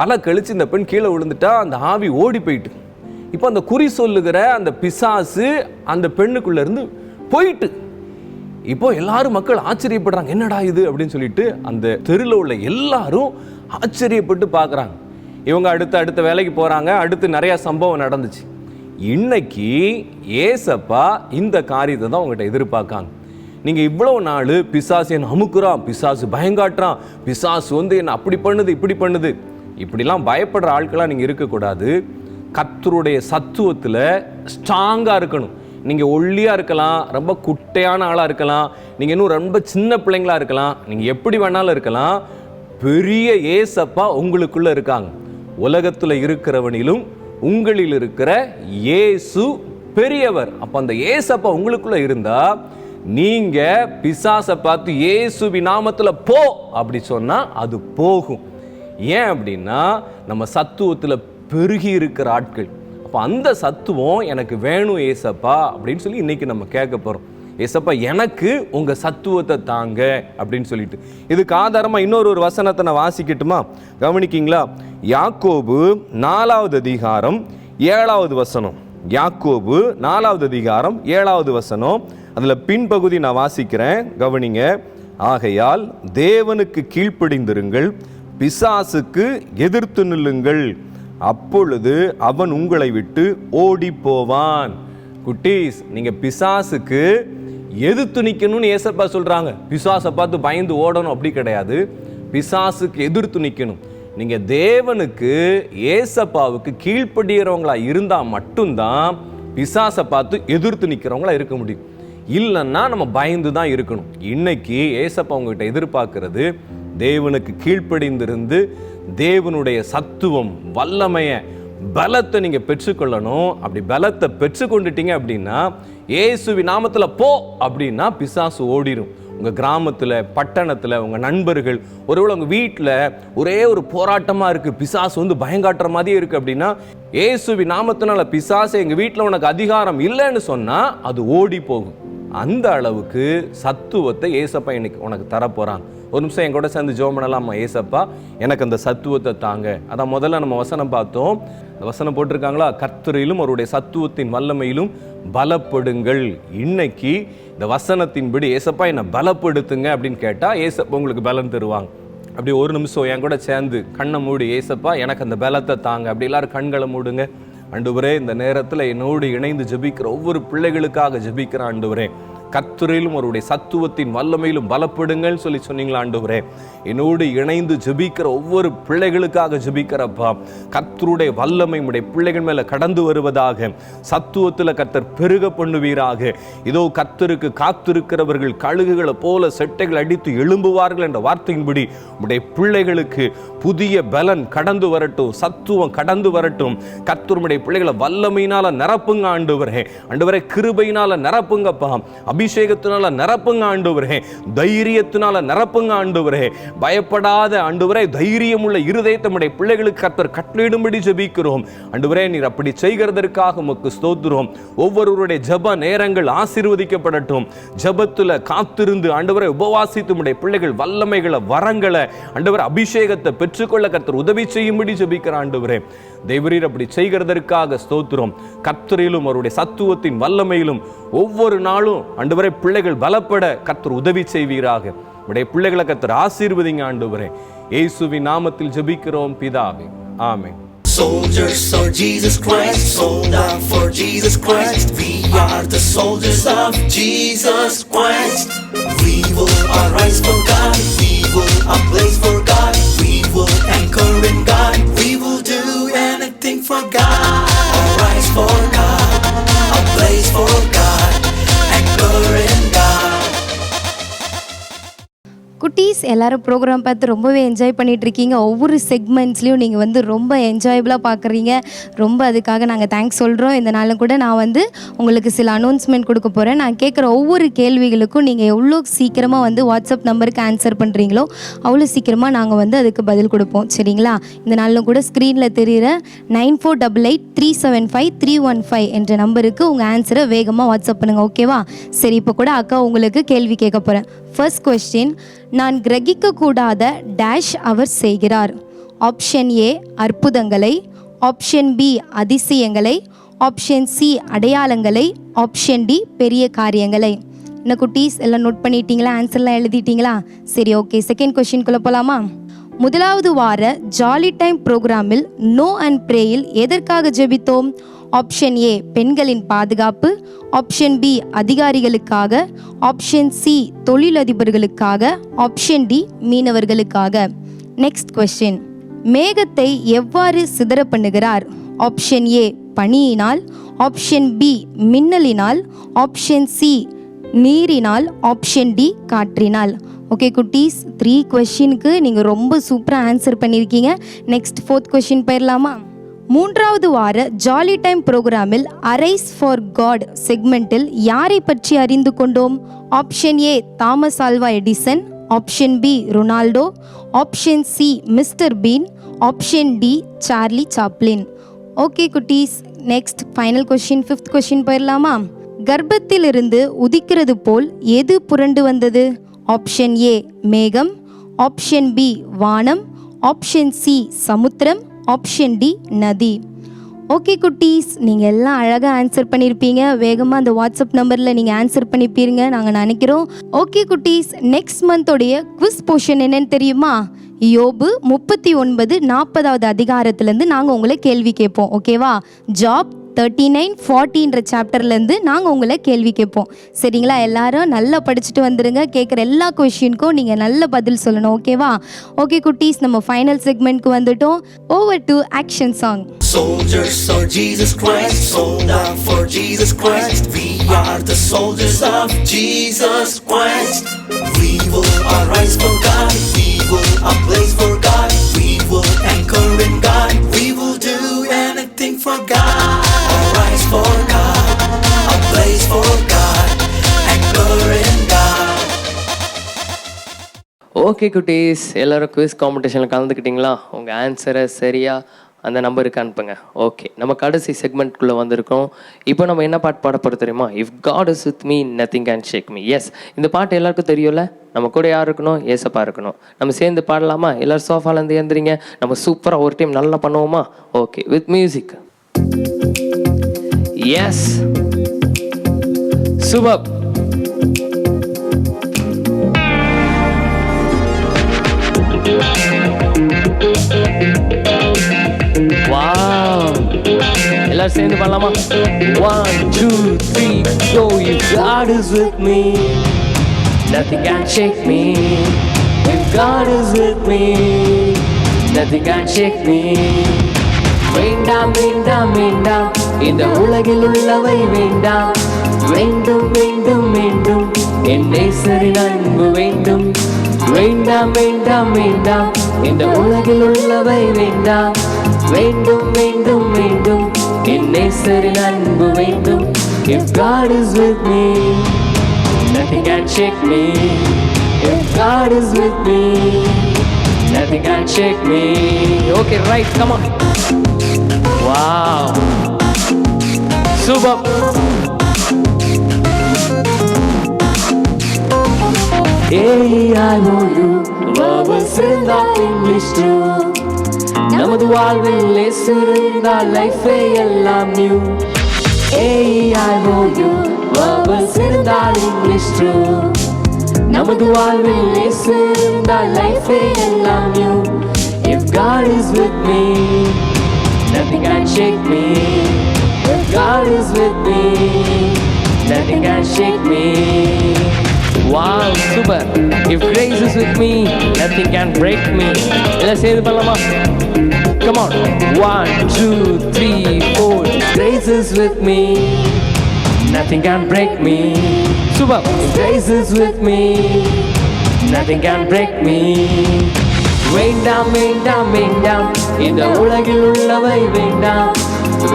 அலை கழிச்சு இந்த பெண் கீழே விழுந்துட்டா, அந்த ஆவி ஓடி போயிட்டு. இப்போ அந்த குறி சொல்லுகிற அந்த பிசாசு அந்த பெண்ணுக்குள்ள இருந்து போயிட்டு. இப்போ எல்லாரும் மக்கள் ஆச்சரியப்படுறாங்க, என்னடா இது அப்படின்னு சொல்லிட்டு அந்த தெருவில் உள்ள எல்லாரும் ஆச்சரியப்பட்டு பார்க்குறாங்க. இவங்க அடுத்த வேலைக்கு போகிறாங்க. அடுத்து நிறையா சம்பவம் நடந்துச்சு. இன்னைக்கு ஏசப்பா இந்த காரியத்தை தான் உங்கள்கிட்ட எதிர்பார்க்காங்க. நீங்கள் இவ்வளவு நாள் பிசாசு என்னை அமுக்குறான், பிசாசு பயங்காட்டுறான், பிசாசு என்னை அப்படி பண்ணுது இப்படி பண்ணுது, இப்படிலாம் பயப்படுற ஆட்களாக நீங்கள் இருக்கக்கூடாது. கர்த்தருடைய சத்துவத்தில் ஸ்ட்ராங்காக இருக்கணும். நீங்கள் ஒல்லியாக இருக்கலாம், ரொம்ப குட்டையான ஆளாக இருக்கலாம், நீங்கள் இன்னும் ரொம்ப சின்ன பிள்ளைங்களாக இருக்கலாம், நீங்கள் எப்படி வேணாலும் இருக்கலாம். பெரிய ஏசப்பா உங்களுக்குள்ளே இருக்காங்க. உலகத்தில் இருக்கிறவனிலும் உங்களில் இருக்கிற இயேசு பெரியவர். அப்போ அந்த ஏசப்பா உங்களுக்குள்ளே இருந்தால் நீங்கள் பிசாசை பார்த்து இயேசுவின் நாமத்தில் போ அப்படி சொன்னால் அது போகும். ஏன் அப்படின்னா நம்ம சத்துவத்தில் பெருகி இருக்கிற ஆட்கள். அப்போ அந்த சத்துவம் எனக்கு வேணும் ஏசப்பா அப்படின்னு சொல்லி இன்னைக்கு நம்ம கேட்க போகிறோம். ஏசப்பா எனக்கு உங்கள் சத்துவத்தை தாங்க அப்படின்னு சொல்லிட்டு. இதுக்கு ஆதாரமாக இன்னொரு வசனத்தை நான் வாசிக்கட்டுமா, கவனிக்கிங்களா? யாக்கோபு 4வது அதிகாரம் 7வது வசனம். யாக்கோபு 4வது அதிகாரம் 7வது வசனம். அதில் பின்பகுதி நான் வாசிக்கிறேன், கவனிங்க. ஆகையால் தேவனுக்கு கீழ்ப்படிந்திருங்கள், பிசாசுக்கு எதிர்த்து நில்லுங்கள், அப்பொழுது அவன் உங்களை விட்டு ஓடி போவான். குட்டீஸ், நீங்க பிசாசுக்கு எதிர்த்து நிற்கணும்னு ஏசப்பா சொல்றாங்க. பிசாசை பார்த்து பயந்து ஓடணும் அப்படி கிடையாது. பிசாசுக்கு எதிர்த்து நிற்கணும். நீங்க தேவனுக்கு ஏசப்பாவுக்கு கீழ்ப்படுகிறவங்களா இருந்தா மட்டும்தான் பிசாசை பார்த்து எதிர்த்து நிற்கிறவங்களா இருக்க முடியும். இல்லைன்னா நம்ம பயந்து தான் இருக்கணும். இன்னைக்கு ஏசப்பா உங்ககிட்ட எதிர்பார்க்கிறது, தேவனுக்கு கீழ்ப்படிந்திருந்து தேவனுடைய சத்துவம் வல்லமைய பலத்தை நீங்க பெற்றுக்கொள்ளணும். அப்படி பலத்தை பெற்றுக்கொண்டுட்டீங்க அப்படின்னா இயேசுவின் நாமத்தில் போ அப்படின்னா பிசாசு ஓடிடும். உங்க கிராமத்தில், பட்டணத்தில், உங்க நண்பர்கள், ஒருவேளை உங்க வீட்டில் ஒரே ஒரு போராட்டமாக இருக்கு, பிசாசு பயங்காட்டுற மாதிரியே இருக்கு அப்படின்னா இயேசுவின் நாமத்தினால பிசாசு எங்க வீட்டில் உனக்கு அதிகாரம் இல்லைன்னு சொன்னா அது ஓடி போகும். அந்த அளவுக்கு சத்துவத்தை ஏசப்பா இன்னைக்கு உனக்கு தரப்போறாங்க. ஒரு நிமிஷம் என் கூட சேர்ந்து ஜெபம் பண்ணலாமா? ஏசப்பா எனக்கு அந்த சத்துவத்தை தாங்க. அதான் முதல்ல நம்ம வசனம் பார்த்தோம். அந்த வசனம் போட்டிருக்காங்களா, கர்த்தரிலும் அவருடைய சத்துவத்தின் வல்லமையிலும் பலப்படுங்கள். இன்னைக்கு இந்த வசனத்தின்படி ஏசப்பா என்னை பலப்படுத்துங்க அப்படின்னு கேட்டா ஏசப்பா உங்களுக்கு பலம் தருவாங்க. அப்படி ஒரு நிமிஷம் என் கூட சேர்ந்து கண்ணை மூடி, ஏசப்பா எனக்கு அந்த பலத்தை தாங்க. அப்படி எல்லாரும் கண்களை மூடுங்க. ஆண்டவரே, இந்த நேரத்தில் என்னோடு இணைந்து ஜெபிக்கிற ஒவ்வொரு பிள்ளைகளுக்காக ஜெபிக்கிற ஆண்டவரே, கர்த்தரிலும் அவருடைய சத்துவத்தின் வல்லமையிலும் பலப்படுங்கன்னு சொல்லி சொன்னீங்களா ஆண்டவரே. என்னோடு இணைந்து ஜெபிக்கிற ஒவ்வொரு பிள்ளைகளுக்காக ஜெபிக்கிறப்பா, கர்த்தருடைய வல்லமை உடைய பிள்ளைகள் மேல கடந்து வருவதாக, சத்துவத்தில் கர்த்தர் பெருக பண்ணுவீராக. இதோ கர்த்தருக்கு காத்திருக்கிறவர்கள் கழுகுகளை போல செட்டைகள் அடித்து எழும்புவார்கள் என்ற வார்த்தையின்படி உடைய பிள்ளைகளுக்கு புதிய பலன் கடந்து வரட்டும், சத்துவம் கடந்து வரட்டும். கர்த்தருடைய பிள்ளைகளை வல்லமையினால நிரப்புங்க ஆண்டவரே. ஆண்டவரே, கிருபையினால நிரப்புங்கப்பா, அபிஷேகத்தினால நிரப்புங்க ஆண்டவரே, தைரியத்தினால நிரப்புங்க ஆண்டவரே. பயப்படாத ஆண்டவரே, தைரியம் உள்ள இருதயத்தை உம்முடைய பிள்ளைகளுக்கு கர்த்தர் கட்டளையிடும்படி ஜெபிக்கிறோம் ஆண்டவரே. நீர் அப்படி செய்கிறதற்காக உமக்கு ஸ்தோத்திரம். ஒவ்வொருவருடைய ஜெப நேரங்கள் ஆசீர்வதிக்கப்படட்டும். ஜெபத்துல காத்திருந்து ஆண்டவரே உபவாசித்து உம்முடைய பிள்ளைகள் வல்லமைகளை, வரங்களை, ஆண்டவரே அபிஷேகத்தை பெற்றுக்கொள்ள கர்த்தர் உதவி செய்யும்படி ஜெபிக்கிற ஆண்டவரே. தேவரீர் அப்படி செய்கிறதற்காக ஸ்தோத்திரம். கர்த்தரிலும் அவருடைய சத்துவத்தின் வல்லமையிலும் ஒவ்வொரு நாளும் ஆண்டவரே பிள்ளைகள் பலப்பட கர்த்தர் உதவி செய்வீராக. உடைய பிள்ளைகளை கர்த்தர் ஆசீர்வதிங்க ஆண்டவரே. இயேசுவின் நாமத்தில் ஜெபிக்கிறோம் பிதாவே, ஆமென். Soldiers of Jesus Christ, sold out for Jesus Christ. We are the soldiers of Jesus Christ. We will arise for God. We will ablaze for God. We will anchor in God. We will do anything for God. Arise for God. Ablaze for God. Anchor in God. குட்டீஸ் எல்லாரும் program பார்த்து ரொம்பவே enjoy பண்ணிட்டு இருக்கீங்க. ஒவ்வொரு செக்மெண்ட்ஸ்லையும் நீங்கள் வந்து ரொம்ப என்ஜாயபுளாக பார்க்குறீங்க. ரொம்ப அதுக்காக நாங்கள் தேங்க்ஸ் சொல்கிறோம். இந்த நாளில் கூட நான் வந்து உங்களுக்கு சில அனௌன்ஸ்மெண்ட் கொடுக்க போகிறேன். நான் கேட்குற ஒவ்வொரு கேள்விகளுக்கும் நீங்கள் எவ்வளோ சீக்கிரமாக வந்து வாட்ஸ்அப் நம்பருக்கு ஆன்சர் பண்ணுறீங்களோ அவ்வளோ சீக்கிரமாக நாங்கள் வந்து அதுக்கு பதில் கொடுப்போம். சரிங்களா? இந்த நாளில் கூட ஸ்க்ரீனில் தெரிகிற 9488375315 என்ற நம்பருக்கு உங்கள் ஆன்சரை வேகமாக வாட்ஸ்அப் பண்ணுங்கள். ஓகேவா? சரி, இப்போ கூட அக்கா உங்களுக்கு கேள்வி கேட்க போகிறேன். ஃபர்ஸ்ட் கொஸ்டின், நான் கிரகிக்கக்கூடாத டேஷ் அவர் செய்கிறார். ஆப்ஷன் ஏ அற்புதங்களை, ஆப்ஷன் பி அதிசயங்களை, ஆப்ஷன் சி அடையாளங்களை, ஆப்ஷன் டி பெரிய காரியங்களை. என்ன குட்டீஸ் எல்லாம் நோட் பண்ணிட்டீங்களா? ஆன்சர்லாம் எழுதிட்டீங்களா? சரி, ஓகே. செகண்ட் கொஸ்டின்குள்ளே போகலாமா? முதலாவது வார ஜாலி டைம் ப்ரோக்ராமில் நோ அண்ட் ப்ரேயில் எதற்காக ஜெபித்தோம்? ஆப்ஷன் ஏ பெண்களின் பாதுகாப்பு, ஆப்ஷன் பி அதிகாரிகளுக்காக, ஆப்ஷன் சி தொழிலதிபர்களுக்காக, ஆப்ஷன் டி மீனவர்களுக்காக. நெக்ஸ்ட் கொஸ்டின், மேகத்தை எவ்வாறு சிதற பண்ணுகிறார்? ஆப்ஷன் ஏ பனியினால், ஆப்ஷன் பி மின்னலினால், ஆப்ஷன் சி நீரினால், ஆப்ஷன் டி காற்றினால். ஓகே குட்டீஸ், 3 கொஸ்டினுக்கு நீங்கள் ரொம்ப சூப்பராக ஆன்சர் பண்ணியிருக்கீங்க. நெக்ஸ்ட் 4th கொஸ்டின் போயிடலாமா? மூன்றாவது வார ஜாலி டைம் ப்ரோக்ராமில் அரைஸ் ஃபார் காட் செக்மெண்ட்டில் யாரை பற்றி அறிந்து கொண்டோம்? Option A Thomas Alva Edison, option B Ronaldo, option C Mister Bean, option D Charlie Chaplin. Okay குட்டீஸ், next final question 5th question போயிடலாமா? கர்ப்பத்திலிருந்து உதிக்கிறது போல் எது புரண்டு வந்தது? ஆப்ஷன் ஏ மேகம், ஆப்ஷன் பி வானம், ஆப்ஷன் சி சமுத்திரம், ஆப்ஷன் டி நதி. ஓகே குட்டீஸ், நீங்கள் எல்லாம் அழகாக ஆன்சர் பண்ணியிருப்பீங்க. வேகமாக அந்த வாட்ஸ்அப் நம்பரில் நீங்கள் ஆன்சர் பண்ணிப்பீருங்க நாங்கள் நினைக்கிறோம். ஓகே குட்டீஸ், நெக்ஸ்ட் மந்தோடைய குவிஸ் போர்ஷன் என்னன்னு தெரியுமா? யோபு 39:40 அதிகாரத்துலேருந்து நாங்கள் உங்களை கேள்வி கேட்போம். ஓகேவா? ஜாப் 39:40 சாப்டர்லேருந்து நாங்கள் உங்களை கேள்வி கேட்போம். சரிங்களா? எல்லாரும் நல்லா படிச்சுட்டு வந்துடுங்க. கேட்குற எல்லா கொஷினுக்கும் நீங்கள் நல்ல பதில் சொல்லணும். ஓகேவா? ஓகே குட்டீஸ், நம்ம ஃபைனல் செக்மெண்ட்க்கு வந்துட்டோம். Over to action song. Soldiers of Jesus Christ, sold out for Jesus Christ. We are the soldiers of Jesus Christ. We will arise for God. We will ablaze for God. We will anchor in God. We will do anything for God. Arise for God. Ablaze for God. Anchor in God. Okay குட்டீஸ், எல்லோரும் quiz காம்படிஷனில் கலந்துக்கிட்டிங்களா? உங்கள் ஆன்சரை சரியாக அந்த நம்பருக்கு அனுப்புங்க. Okay, நம்ம கடைசி செக்மெண்ட்குள்ளே வந்திருக்கோம். இப்போ நம்ம என்ன பாட்டு பாட போகிறோம் தெரியுமா? If God is with me nothing can shake me. Yes, இந்த பாட்டு எல்லாருக்கும் தெரியும்ல. நம்ம கூட யார் இருக்கணும்? ஏசப்பா இருக்கணும். நம்ம சேர்ந்து பாடலாமா? எல்லோரும் சோஃபாலேருந்து எழுந்திரிங்க. நம்ம சூப்பராக ஒரு டைம் நல்லா பண்ணுவோமா? Okay, with music. Yes, super. Wow, எல்லாரும் சேர்ந்து பண்ணலாமா? 1 2 3 go. If God is with me, nothing can shake me. If God is with me, nothing can shake me. வேண்டாம் வேண்டாம் வேண்டாம், இந்த உலகில் உள்ளவை வேண்டாம். வேண்டும் வேண்டும் வேண்டும், என் நேசரின் அன்பு வேண்டும். வேண்டாம் வேண்டாம் வேண்டாம், இந்த உலகில் உள்ளவை வேண்டாம். வேண்டும் வேண்டும் வேண்டும், என் நேசரின் அன்பு வேண்டும். If God is with me, nothing can shake me. If God is with me, nothing can shake me. Okay, right, come on. Wow, super. AIOU Verbal இருந்தால் இங்கிலீஷ் ட்ரூ. நமது வாழ்வில் இயேசு இருந்தால் லைஃபே எல்லாம் நியூ. AIOU Verbal இருந்தால் English true. நமது வாழ்வில் இயேசு இருந்தால் லைஃபே எல்லாம் new. If God is with me, nothing can shake me. If God is with me, nothing can shake me. Wow, super. If grace is with me, nothing can break me. எல்லாம் சேர்ந்து பண்ணலாமா? Come on. 1, 2, 3, 4. Grace is with me. Nothing can break me. Super. If grace is with me, nothing can break me. வேண்டாம் வேண்டாம் வேண்டாம் இந்த உலகில் உள்ளவை வேண்டாம்.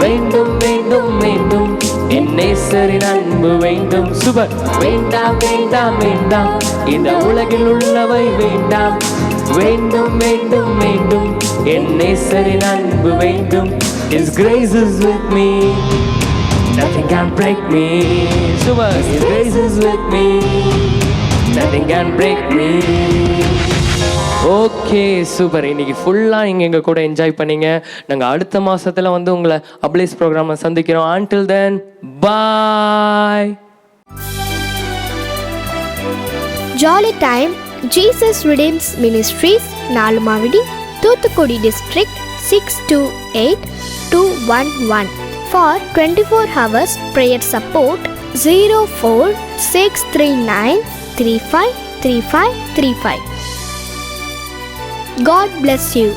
வேண்டும் வேண்டும் வேண்டும் என் நேசரின் அன்பு வேண்டும். சுபர். வேண்டாம் வேண்டாம் வேண்டாம் இந்த உலகில் உள்ளவை வேண்டாம். வேண்டும் வேண்டும் வேண்டும் என் நேசரின் அன்பு வேண்டும். His grace is with me, nothing can break me. Super. His grace is with me, nothing can break me. Okay super. இன்னைக்கு ஃபுல்லாக நீங்கள் எங்கள் கூட என்ஜாய் பண்ணீங்க. நாங்கள் அடுத்த மாதத்தில் வந்து உங்களை அப்ளைஸ் ப்ரோக்ராமை சந்திக்கிறோம். until then, bye. Jolly time Jesus redeems ministries, Nalumavadi, Thoothukudi district 628211. For 24 hours prayer support 04639353535. God bless you.